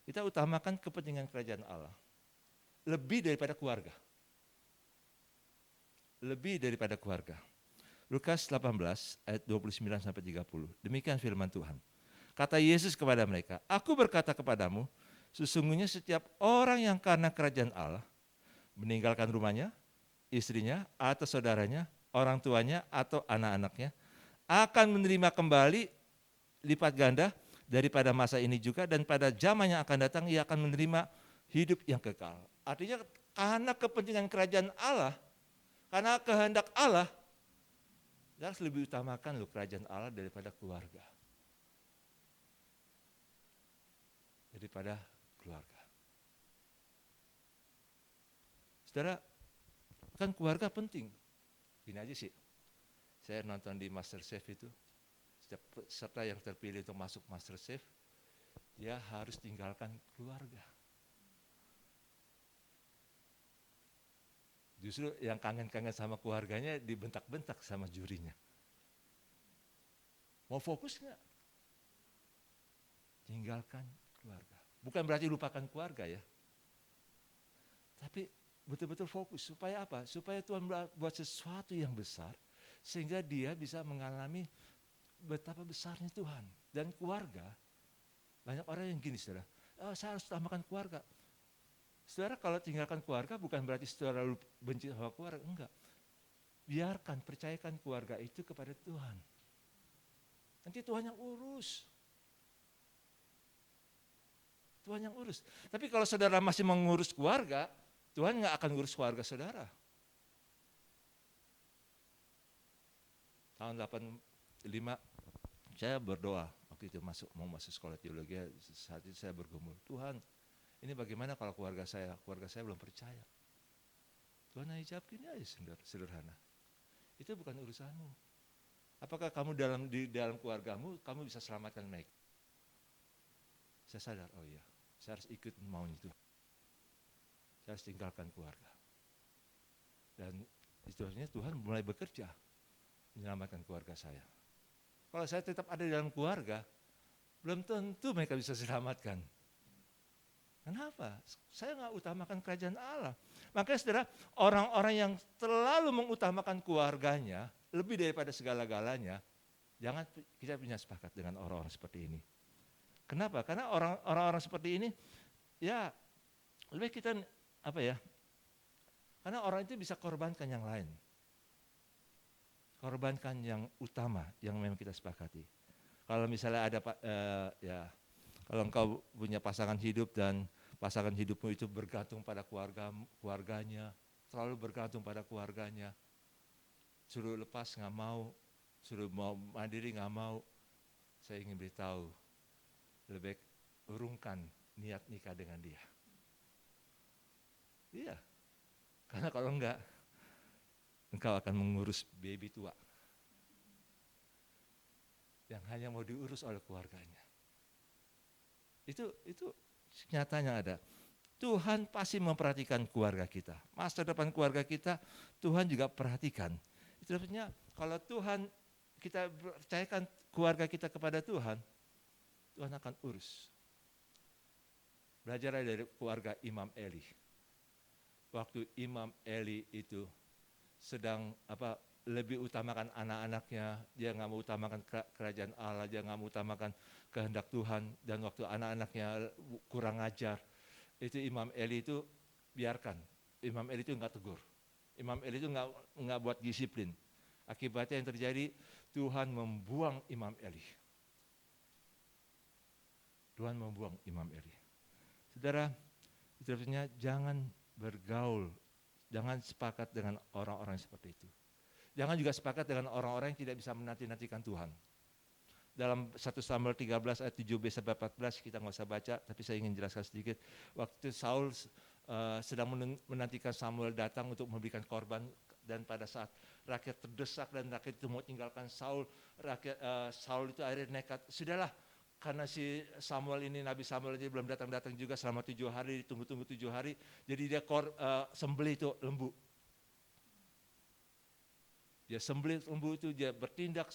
kita utamakan kepentingan kerajaan Allah. Lebih daripada keluarga. Lebih daripada keluarga. Lukas 18 ayat 29 sampai 30. Demikian firman Tuhan. Kata Yesus kepada mereka, aku berkata kepadamu, sesungguhnya setiap orang yang karena kerajaan Allah meninggalkan rumahnya, istrinya, atau saudaranya, orang tuanya, atau anak-anaknya, akan menerima kembali lipat ganda daripada masa ini juga, dan pada zaman yang akan datang ia akan menerima hidup yang kekal. Artinya karena kepentingan kerajaan Allah, karena kehendak Allah, kita harus lebih utamakan kerajaan Allah daripada keluarga. Daripada keluarga. Saudara, kan keluarga penting. Gini aja sih, saya nonton di MasterChef itu, setiap peserta yang terpilih untuk masuk MasterChef, dia harus tinggalkan keluarga. Justru yang kangen-kangen sama keluarganya dibentak-bentak sama jurinya. Mau fokus nggak? Tinggalkan keluarga. Bukan berarti lupakan keluarga ya. Tapi betul-betul fokus. Supaya apa? Supaya Tuhan buat sesuatu yang besar, sehingga dia bisa mengalami betapa besarnya Tuhan. Dan keluarga, banyak orang yang gini saudara, saya harus utamakan keluarga. Saudara kalau tinggalkan keluarga bukan berarti saudara benci sama keluarga, enggak. Biarkan, percayakan keluarga itu kepada Tuhan. Nanti Tuhan yang urus. Tuhan yang urus. Tapi kalau saudara masih mengurus keluarga, Tuhan nggak akan urus keluarga saudara. Tahun 85 saya berdoa waktu itu mau masuk sekolah teologi. Saat itu saya bergumul, Tuhan, ini bagaimana kalau keluarga saya belum percaya. Tuhan hanya jawab gini aja, sederhana. Itu bukan urusanmu. Apakah kamu di dalam keluargamu kamu bisa selamatkan mereka? Saya sadar, oh iya, saya harus ikut maunya itu. Saya harus tinggalkan keluarga. Dan istilahnya Tuhan mulai bekerja menyelamatkan keluarga saya. Kalau saya tetap ada di dalam keluarga, belum tentu mereka bisa selamatkan. Kenapa? Saya nggak utamakan kerajaan Allah. Makanya saudara, orang-orang yang terlalu mengutamakan keluarganya, lebih daripada segala-galanya, jangan kita punya sepakat dengan orang-orang seperti ini. Kenapa? Karena orang-orang seperti ini, ya lebih kita, karena orang itu bisa korbankan yang lain. Korbankan yang utama, yang memang kita sepakati. Kalau misalnya ada, kalau engkau punya pasangan hidup dan pasangan hidupmu itu bergantung pada keluarganya, terlalu bergantung pada keluarganya, suruh lepas nggak mau, suruh mau mandiri nggak mau, saya ingin beritahu, lebih baik urungkan niat nikah dengan dia. Iya, karena kalau enggak, engkau akan mengurus baby tua yang hanya mau diurus oleh keluarganya. Itu nyatanya ada. Tuhan pasti memperhatikan keluarga kita. Masa depan keluarga kita, Tuhan juga perhatikan. Itu artinya kalau Tuhan, kita percayakan keluarga kita kepada Tuhan, Tuhan akan urus. Belajar dari keluarga Imam Eli. Waktu Imam Eli itu sedang lebih utamakan anak-anaknya, dia nggak mau utamakan kerajaan Allah, dia nggak mau utamakan kehendak Tuhan, dan waktu anak-anaknya kurang ajar, itu Imam Eli itu biarkan, Imam Eli itu nggak tegur, Imam Eli itu nggak buat disiplin. Akibatnya yang terjadi, Tuhan membuang Imam Eli. Tuhan membuang Imam Eli. Saudara, itu artinya jangan bergaul, jangan sepakat dengan orang-orang seperti itu. Jangan juga sepakat dengan orang-orang yang tidak bisa menanti-nantikan Tuhan. Dalam 1 Samuel 13 ayat 7b-14 kita nggak usah baca, tapi saya ingin jelaskan sedikit. Waktu Saul sedang menantikan Samuel datang untuk memberikan korban, dan pada saat rakyat terdesak dan rakyat itu mau tinggalkan Saul, Saul itu akhirnya nekat, sudahlah, karena si Samuel ini, Nabi Samuel ini belum datang-datang juga selama 7 hari, ditunggu-tunggu 7 hari, jadi dia sembelih itu lembu. Dia sembelih lembu itu, dia bertindak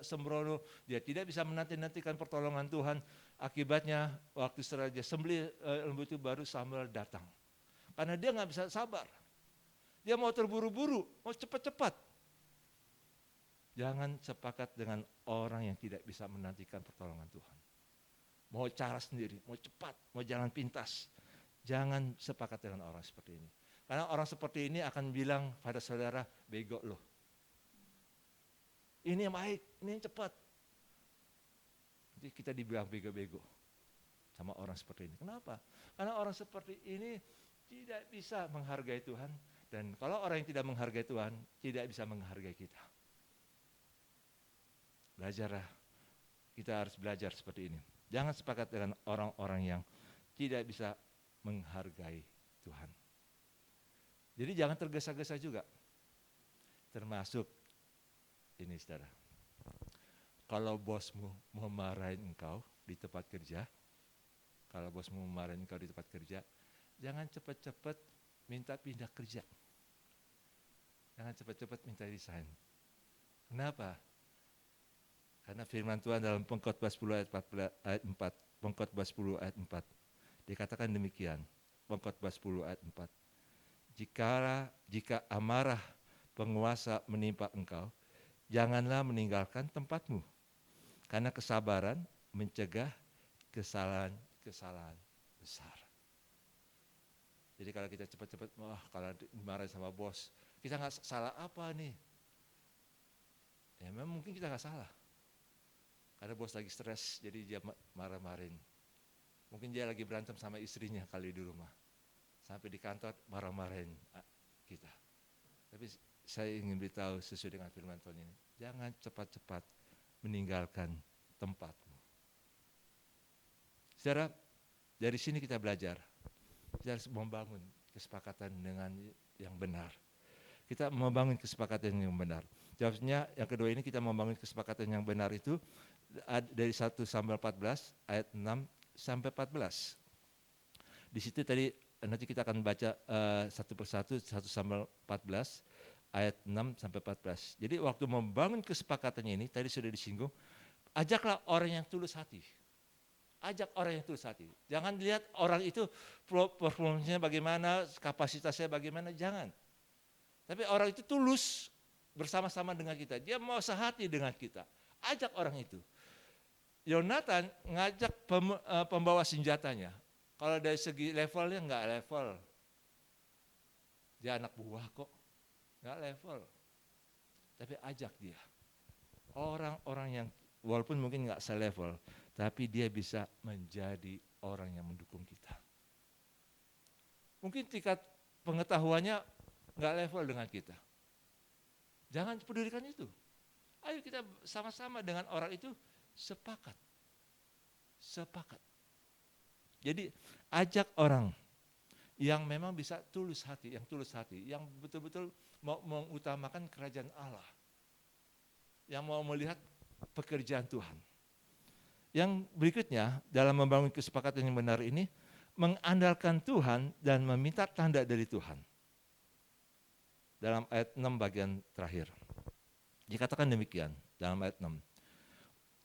sembrono, dia tidak bisa menanti-nantikan pertolongan Tuhan. Akibatnya waktu setelah dia sembelih lembu itu, baru Samuel datang. Karena dia nggak bisa sabar. Dia mau terburu-buru, mau cepat-cepat. Jangan sepakat dengan orang yang tidak bisa menantikan pertolongan Tuhan. Mau cara sendiri, mau cepat, mau jalan pintas. Jangan sepakat dengan orang seperti ini. Karena orang seperti ini akan bilang pada saudara, bego loh. Ini yang baik, ini yang cepat. Jadi kita dibilang bego-bego sama orang seperti ini. Kenapa? Karena orang seperti ini tidak bisa menghargai Tuhan. Dan kalau orang yang tidak menghargai Tuhan, tidak bisa menghargai kita. Belajarlah, kita harus belajar seperti ini. Jangan sepakat dengan orang-orang yang tidak bisa menghargai Tuhan. Jadi jangan tergesa-gesa juga. Termasuk ini saudara, kalau bosmu memarahin engkau di tempat kerja, jangan cepat-cepat minta pindah kerja. Jangan cepat-cepat minta resign. Kenapa? Karena firman Tuhan dalam Pengkhotbah 10 ayat 4, Pengkhotbah 10 ayat 4, dikatakan demikian, Pengkhotbah 10 ayat 4, jika amarah penguasa menimpa engkau, janganlah meninggalkan tempatmu, karena kesabaran mencegah kesalahan-kesalahan besar. Jadi kalau kita cepat-cepat, kalau dimarahin sama bos, kita nggak salah apa nih? Ya memang mungkin kita nggak salah. Karena bos lagi stres, jadi dia marah-marahin. Mungkin dia lagi berantem sama istrinya kali di rumah. Sampai di kantor marah-marahin kita. Tapi saya ingin beritahu sesuai dengan firman Tuhan ini. Jangan cepat-cepat meninggalkan tempatmu. Saudara, dari sini kita belajar. Kita harus membangun kesepakatan dengan yang benar. Kita membangun kesepakatan yang benar. Jawabnya yang kedua ini kita membangun kesepakatan yang benar itu dari 1 Samuel 14 ayat 6 sampai 14. Di situ tadi nanti kita akan baca satu persatu 1 Samuel 14 ayat 6 sampai 14. Jadi waktu membangun kesepakatannya ini tadi sudah disinggung, ajaklah orang yang tulus hati. Ajak orang yang tulus hati. Jangan lihat orang itu performanya bagaimana, kapasitasnya bagaimana, jangan. Tapi orang itu tulus bersama-sama dengan kita. Dia mau sehati dengan kita. Ajak orang itu. Yonatan ngajak pembawa senjatanya. Kalau dari segi levelnya enggak level. Dia anak buah kok. Enggak level. Tapi ajak dia. Orang-orang yang walaupun mungkin enggak selevel, tapi dia bisa menjadi orang yang mendukung kita. Mungkin tingkat pengetahuannya enggak level dengan kita. Jangan pedulikan itu. Ayo kita sama-sama dengan orang itu sepakat. Sepakat. Jadi ajak orang yang memang bisa tulus hati, yang betul-betul mau mengutamakan kerajaan Allah. Yang mau melihat pekerjaan Tuhan. Yang berikutnya dalam membangun kesepakatan yang benar ini, mengandalkan Tuhan dan meminta tanda dari Tuhan. Dalam ayat 6 bagian terakhir. Dikatakan demikian dalam ayat 6.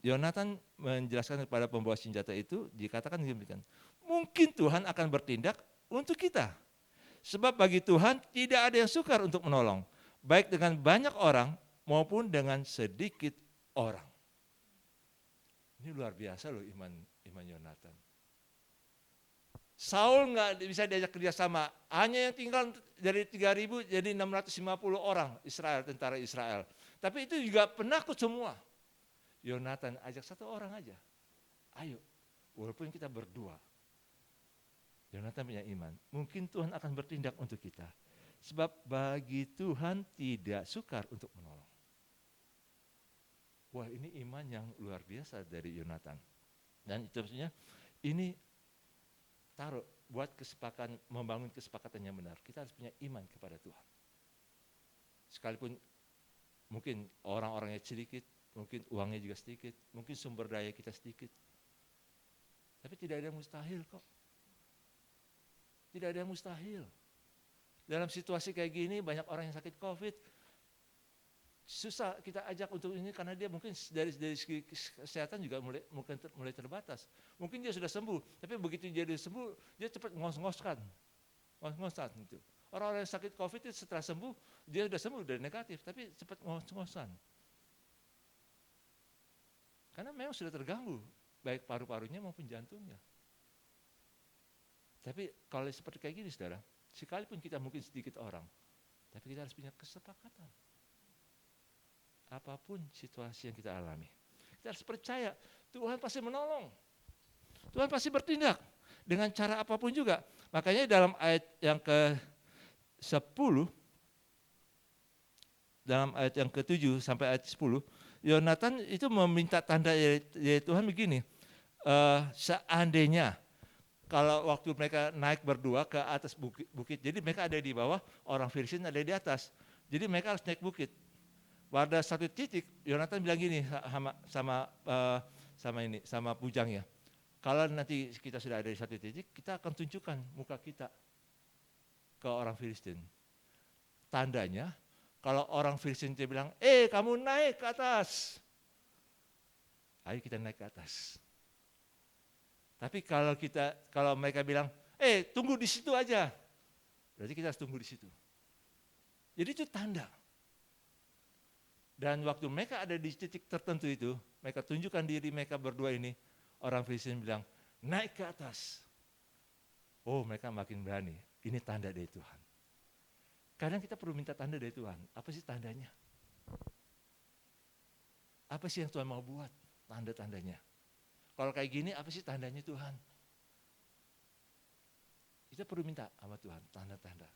Yonatan menjelaskan kepada pembawa senjata itu, dikatakan demikian. Mungkin Tuhan akan bertindak untuk kita. Sebab bagi Tuhan tidak ada yang sukar untuk menolong. Baik dengan banyak orang maupun dengan sedikit orang. Ini luar biasa loh iman Yonatan. Saul nggak bisa diajak kerjasama, hanya yang tinggal dari 3.000 jadi 650 orang Israel, tentara Israel. Tapi itu juga penakut semua. Yonatan ajak satu orang aja, ayo, walaupun kita berdua. Yonatan punya iman, mungkin Tuhan akan bertindak untuk kita. Sebab bagi Tuhan tidak sukar untuk menolong. Wah, ini iman yang luar biasa dari Yonatan. Dan itu maksudnya ini taruh buat kesepakatan, membangun kesepakatan yang benar. Kita harus punya iman kepada Tuhan. Sekalipun mungkin orang-orangnya sedikit, mungkin uangnya juga sedikit, mungkin sumber daya kita sedikit. Tapi tidak ada yang mustahil kok. Tidak ada yang mustahil. Dalam situasi kayak gini banyak orang yang sakit COVID. Susah kita ajak untuk ini karena dia mungkin dari segi kesehatan juga mulai terbatas. Mungkin dia sudah sembuh, tapi begitu dia sembuh, dia cepat ngos-ngosan gitu. Orang-orang yang sakit COVID itu setelah sembuh, dia sudah sembuh dari negatif, tapi cepat ngos-ngosan. Karena memang sudah terganggu, baik paru-parunya maupun jantungnya. Tapi kalau seperti kayak gini saudara, sekalipun kita mungkin sedikit orang, tapi kita harus punya kesepakatan. Apapun situasi yang kita alami, kita harus percaya Tuhan pasti menolong. Tuhan pasti bertindak dengan cara apapun juga. Makanya dalam ayat yang ke-10, dalam ayat yang ke-7 sampai ayat 10, Yonatan itu meminta tanda dari Tuhan begini, seandainya kalau waktu mereka naik berdua ke atas bukit, jadi mereka ada di bawah, orang Filistin ada di atas, jadi mereka harus naik bukit. Pada satu titik, Yonatan bilang gini sama bujangnya, kalau nanti kita sudah ada di satu titik, kita akan tunjukkan muka kita ke orang Filistin. Tandanya, kalau orang Filistin dia bilang, kamu naik ke atas, ayo kita naik ke atas. Tapi kalau mereka bilang, tunggu di situ aja, berarti kita harus tunggu di situ. Jadi itu tanda. Dan waktu mereka ada di titik tertentu itu, mereka tunjukkan diri mereka berdua ini, orang Filistin bilang, naik ke atas. Oh, mereka makin berani. Ini tanda dari Tuhan. Kadang kita perlu minta tanda dari Tuhan. Apa sih tandanya? Apa sih yang Tuhan mau buat? tanda-tandanya. Kalau kayak gini, apa sih tandanya Tuhan? Kita perlu minta sama Tuhan, tanda-tanda.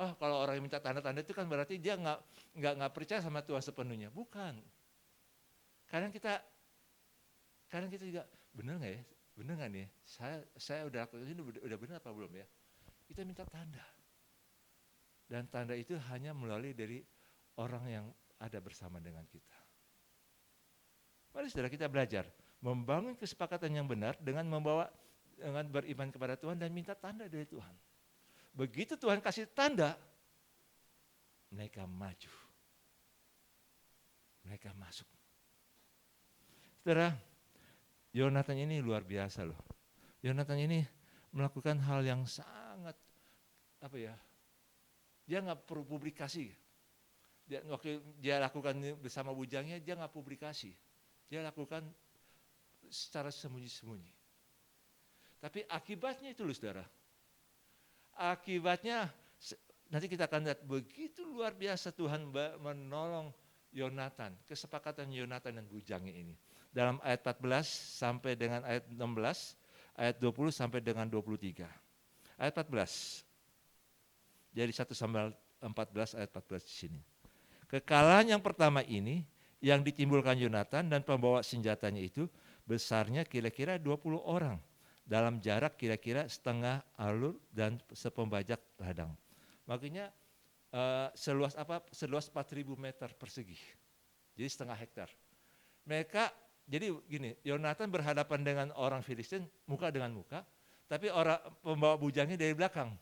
Oh, kalau orang yang minta tanda-tanda itu kan berarti dia nggak percaya sama Tuhan sepenuhnya. Bukan. Kadang kita juga bener nggak ya? Bener nggak nih? Saya udah lakukan ini udah benar apa belum ya? Kita minta tanda. Dan tanda itu hanya melalui dari orang yang ada bersama dengan kita. Mari saudara kita belajar membangun kesepakatan yang benar dengan beriman kepada Tuhan dan minta tanda dari Tuhan. Begitu Tuhan kasih tanda, mereka maju. Mereka masuk. Saudara, Yonatan ini luar biasa loh. Yonatan ini melakukan hal yang sangat, dia nggak perlu publikasi. Waktu dia lakukan bersama bujangnya, dia nggak publikasi. Dia lakukan secara sembunyi-sembunyi. Tapi akibatnya itu loh saudara. Akibatnya nanti kita akan lihat begitu luar biasa Tuhan menolong Yonatan. Kesepakatan Yonatan dan bujangnya ini. Dalam ayat 14 sampai dengan ayat 16, ayat 20 sampai dengan 23. Ayat 14. Jadi 1 sampai 14 ayat 14 di sini. Kekalahan yang pertama ini yang ditimbulkan Yonatan dan pembawa senjatanya itu besarnya kira-kira 20 orang dalam jarak kira-kira setengah alur dan sepembajak ladang. Makanya seluas 4.000 meter persegi. Jadi setengah hektar. Mereka jadi gini, Yonatan berhadapan dengan orang Filistin muka dengan muka, tapi orang pembawa bujangnya dari belakang.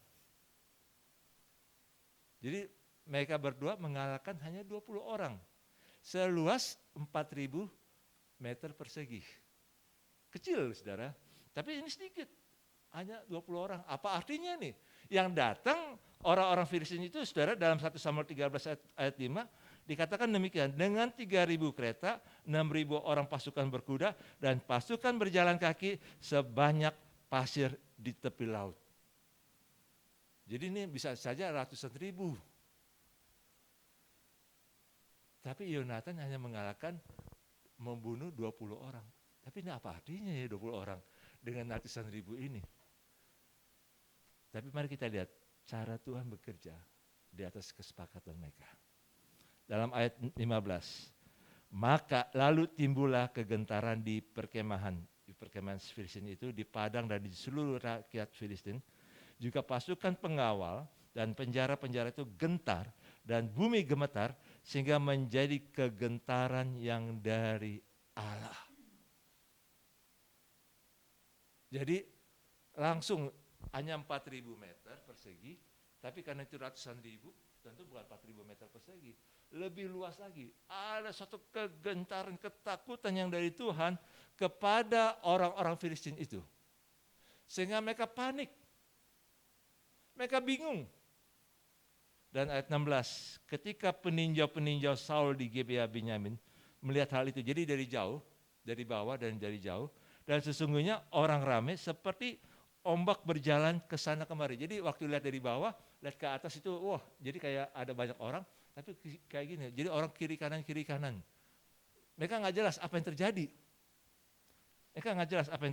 Jadi mereka berdua mengalahkan hanya 20 orang. Seluas 4.000 meter persegi. Kecil saudara, tapi ini sedikit. Hanya 20 orang. Apa artinya nih? Yang datang orang-orang Filistin itu saudara dalam 1 Samuel 13 ayat 5 dikatakan demikian. Dengan 3.000 kereta, 6.000 orang pasukan berkuda dan pasukan berjalan kaki sebanyak pasir di tepi laut. Jadi ini bisa saja ratusan ribu. Tapi Yonatan hanya mengalahkan membunuh 20 orang. Tapi ini apa artinya ya 20 orang dengan ratusan ribu ini? Tapi mari kita lihat cara Tuhan bekerja di atas kesepakatan mereka. Dalam ayat 15, maka lalu timbullah kegentaran di perkemahan Filistin itu, di padang dan di seluruh rakyat Filistin. Juga pasukan pengawal dan penjara-penjara itu gentar dan bumi gemetar sehingga menjadi kegentaran yang dari Allah. Jadi langsung hanya 4.000 meter persegi, tapi karena itu ratusan ribu, tentu bukan 4.000 meter persegi, lebih luas lagi. Ada suatu kegentaran, ketakutan yang dari Tuhan kepada orang-orang Filistin itu. Sehingga mereka panik, mereka bingung. Dan ayat 16, ketika peninjau-peninjau Saul di Gibeah Benyamin melihat hal itu, jadi dari jauh, dari bawah dan dari jauh, dan sesungguhnya orang ramai seperti ombak berjalan ke sana kemari. Jadi waktu lihat dari bawah, lihat ke atas itu, wah, jadi kayak ada banyak orang, tapi kayak gini. Jadi orang kiri kanan. Mereka nggak jelas apa yang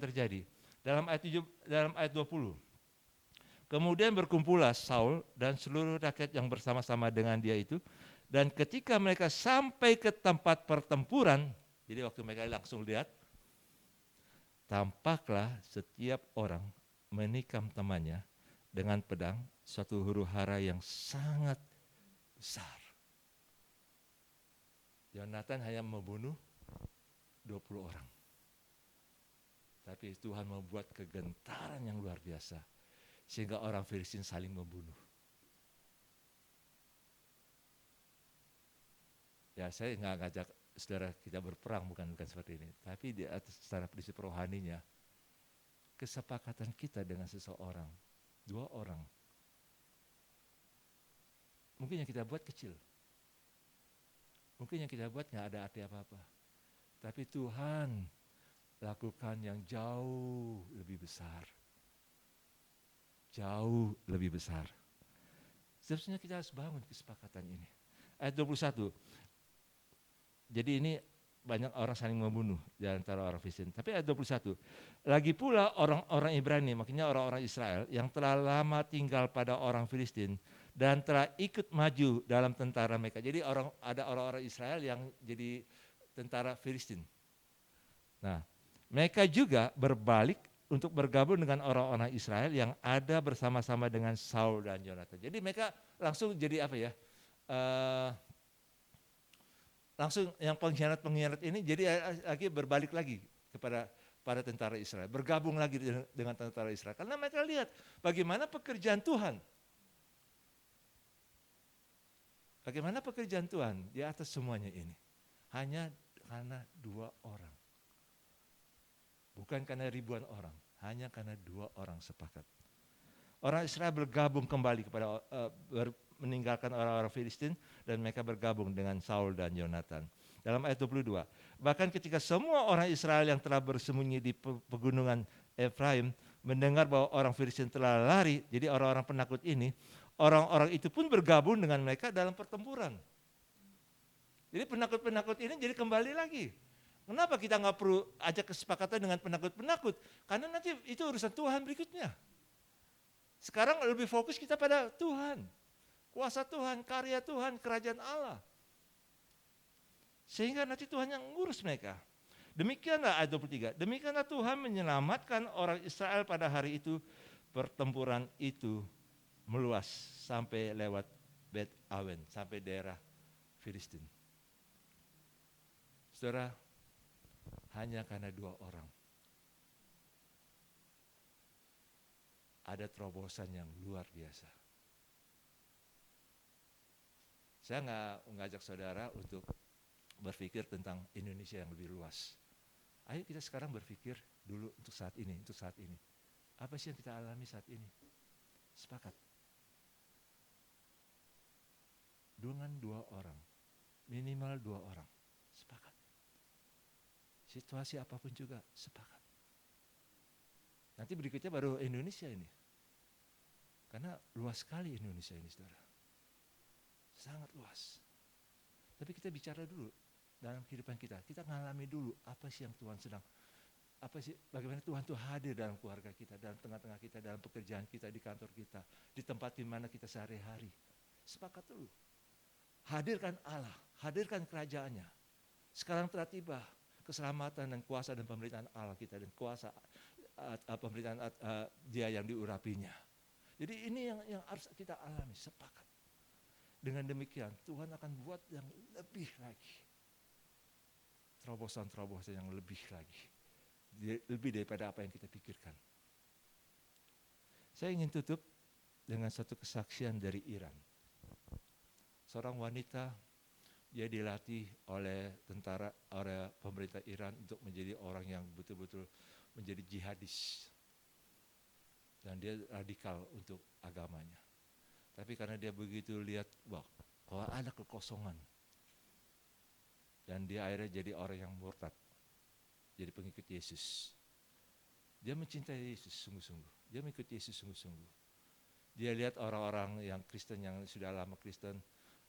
terjadi. Dalam ayat 20. Kemudian berkumpullah Saul dan seluruh rakyat yang bersama-sama dengan dia itu. Dan ketika mereka sampai ke tempat pertempuran, jadi waktu mereka langsung lihat, tampaklah setiap orang menikam temannya dengan pedang, suatu huru-hara yang sangat besar. Yonatan hanya membunuh 20 orang. Tapi Tuhan membuat kegentaran yang luar biasa, sehingga orang Filistin saling membunuh. Ya, saya nggak ngajak saudara kita berperang, bukan seperti ini. Tapi di atas secara prinsip rohaninya, kesepakatan kita dengan seseorang, 2 orang, mungkin yang kita buat kecil, mungkin yang kita buat nggak ada arti apa-apa, tapi Tuhan lakukan yang jauh lebih besar. Jauh lebih besar. Seharusnya kita harus bangun kesepakatan ini. Ayat 21. Jadi ini banyak orang saling membunuh di antara orang Filistin. Tapi ayat 21, lagi pula orang-orang Ibrani, maksudnya orang-orang Israel yang telah lama tinggal pada orang Filistin dan telah ikut maju dalam tentara mereka. Jadi ada orang-orang Israel yang jadi tentara Filistin. Nah, mereka juga berbalik untuk bergabung dengan orang-orang Israel yang ada bersama-sama dengan Saul dan Yonatan. Jadi mereka langsung jadi apa ya? Langsung yang pengkhianat-pengkhianat ini jadi lagi berbalik lagi kepada para tentara Israel, bergabung lagi dengan tentara Israel. Karena mereka lihat bagaimana pekerjaan Tuhan. Bagaimana pekerjaan Tuhan di atas semuanya ini. Hanya karena 2 orang. Bukan karena ribuan orang, hanya karena 2 orang sepakat. Orang Israel bergabung kembali kepada meninggalkan orang-orang Filistin dan mereka bergabung dengan Saul dan Yonatan. Dalam ayat 22, bahkan ketika semua orang Israel yang telah bersembunyi di pegunungan Efraim mendengar bahwa orang Filistin telah lari, jadi orang-orang penakut ini, orang-orang itu pun bergabung dengan mereka dalam pertempuran. Jadi penakut-penakut ini jadi kembali lagi. Kenapa kita nggak perlu ajak kesepakatan dengan penakut-penakut? Karena nanti itu urusan Tuhan berikutnya. Sekarang lebih fokus kita pada Tuhan. Kuasa Tuhan, karya Tuhan, kerajaan Allah. Sehingga nanti Tuhan yang ngurus mereka. Demikianlah ayat 23. Demikianlah Tuhan menyelamatkan orang Israel pada hari itu. Pertempuran itu meluas sampai lewat Bet Awen, sampai daerah Filistin. Saudara, hanya karena 2 orang. Ada terobosan yang luar biasa. Saya nggak mengajak saudara untuk berpikir tentang Indonesia yang lebih luas. Ayo kita sekarang berpikir dulu untuk saat ini, Apa sih yang kita alami saat ini? Sepakat. Dengan 2 orang, minimal 2 orang, sepakat. Situasi apapun juga, sepakat. Nanti berikutnya baru Indonesia ini. Karena luas sekali Indonesia ini, saudara. Sangat luas. Tapi kita bicara dulu dalam kehidupan kita. Kita ngalami dulu apa sih yang Tuhan sedang, bagaimana Tuhan tuh hadir dalam keluarga kita, dalam tengah-tengah kita, dalam pekerjaan kita, di kantor kita, di tempat di mana kita sehari-hari. Sepakat dulu. Hadirkan Allah, hadirkan kerajaannya. Sekarang telah tiba keselamatan dan kuasa dan pemerintahan Allah kita, dan kuasa pemerintahan Dia yang diurapinya. Jadi ini yang harus kita alami, sepakat. Dengan demikian Tuhan akan buat yang lebih lagi. Terobosan-terobosan yang lebih lagi. Lebih daripada apa yang kita pikirkan. Saya ingin tutup dengan satu kesaksian dari Iran. Seorang wanita, dia dilatih oleh pemerintah Iran untuk menjadi orang yang betul-betul menjadi jihadis. Dan dia radikal untuk agamanya. Tapi karena dia begitu lihat, bahwa ada kekosongan. Dan dia akhirnya jadi orang yang murtad. Jadi pengikut Yesus. Dia mencintai Yesus sungguh-sungguh. Dia mengikut Yesus sungguh-sungguh. Dia lihat orang-orang yang Kristen, yang sudah lama Kristen,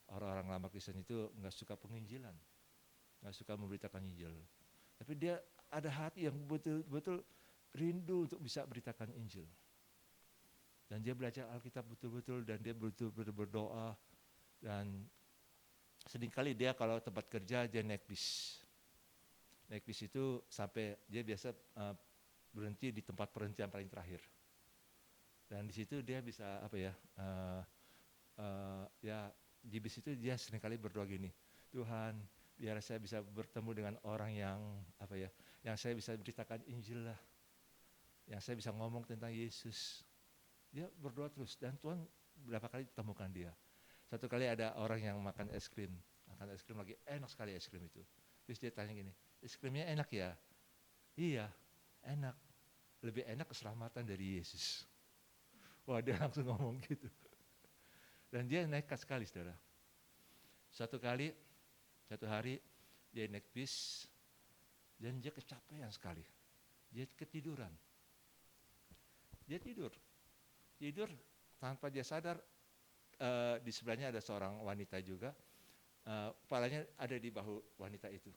orang-orang lama Kristen itu nggak suka penginjilan. Nggak suka memberitakan Injil. Tapi dia ada hati yang betul-betul rindu untuk bisa beritakan Injil. Dan dia belajar Alkitab betul-betul, dan dia betul-betul berdoa. Dan seringkali dia kalau tempat kerja dia naik bis. Naik bis itu sampai dia biasa berhenti di tempat perhentian paling terakhir. Dan di situ dia bisa di bis itu dia seringkali berdoa gini, Tuhan, biar saya bisa bertemu dengan orang yang yang saya bisa beritakan Injil lah. Yang saya bisa ngomong tentang Yesus. Dia berdoa terus, dan Tuhan berapa kali temukan dia. Satu kali ada orang yang makan es krim lagi, enak sekali es krim itu. Terus dia tanya gini, es krimnya enak ya? Iya, enak. Lebih enak keselamatan dari Yesus. Wah, dia langsung ngomong gitu. Dan dia nekat sekali, saudara. Satu hari dia naik bis, dan dia kecapean sekali. Dia ketiduran. Dia tidur tanpa dia sadar. Di sebelahnya ada seorang wanita juga, kepalanya ada di bahu wanita itu.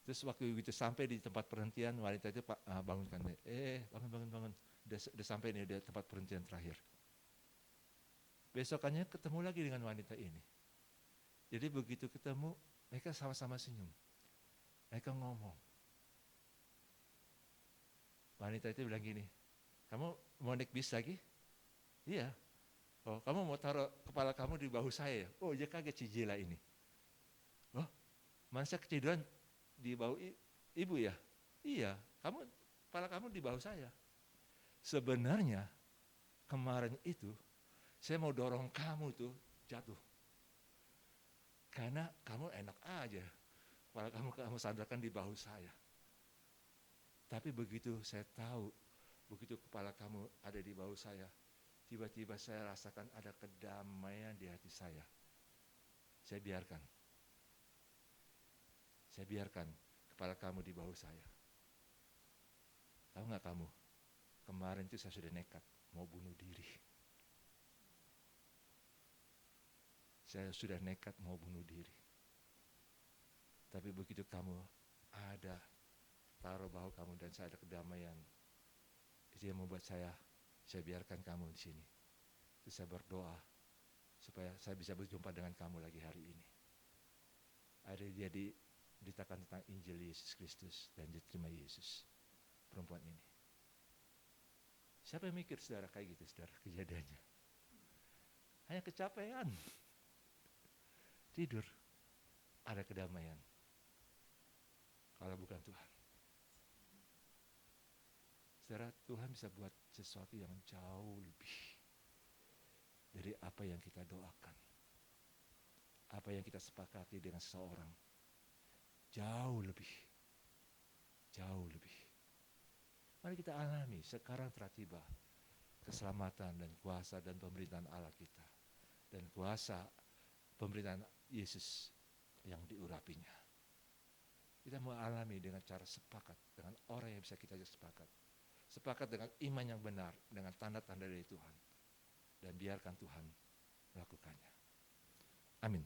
Terus waktu itu sampai di tempat perhentian, wanita itu bangunkan dia. Bangun. Udah sampai nih, udah tempat perhentian terakhir. Besokannya ketemu lagi dengan wanita ini. Jadi begitu ketemu, mereka sama-sama senyum. Mereka ngomong. Wanita itu bilang gini, kamu mau naik bis lagi? Iya. Oh, kamu mau taruh kepala kamu di bahu saya ya? Oh, dia kaget si Jela ini. Oh, masa ketiduran di bahu ibu ya? Iya, kepala kamu di bahu saya. Sebenarnya kemarin itu saya mau dorong kamu tuh jatuh. Karena kamu enak aja, kepala kamu sandarkan di bahu saya. Tapi begitu saya tahu, begitu kepala kamu ada di bahu saya, tiba-tiba saya rasakan ada kedamaian di hati saya. Saya biarkan kepala kamu di bahu saya. Tahu nggak kamu, kemarin itu saya sudah nekat mau bunuh diri. Saya sudah nekat mau bunuh diri. Tapi begitu kamu ada, taruh bahu kamu dan saya ada kedamaian, itu yang membuat saya biarkan kamu di sini. Terus saya berdoa supaya saya bisa berjumpa dengan kamu lagi hari ini. Ada jadi beritakan tentang Injil Yesus Kristus dan diterima Yesus, perempuan ini. Siapa yang mikir saudara kayak gitu, saudara, kejadiannya? Hanya kecapean. Tidur, ada kedamaian. Kalau bukan Tuhan. Saudara, Tuhan bisa buat sesuatu yang jauh lebih dari apa yang kita doakan. Apa yang kita sepakati dengan seseorang. Jauh lebih. Mari kita alami, sekarang telah tiba keselamatan dan kuasa dan pemerintahan Allah kita. Dan kuasa pemerintahan Yesus yang diurapinya. Kita mau alami dengan cara sepakat, dengan orang yang bisa kita sepakat. Sepakat dengan iman yang benar, dengan tanda-tanda dari Tuhan. Dan biarkan Tuhan melakukannya. Amin.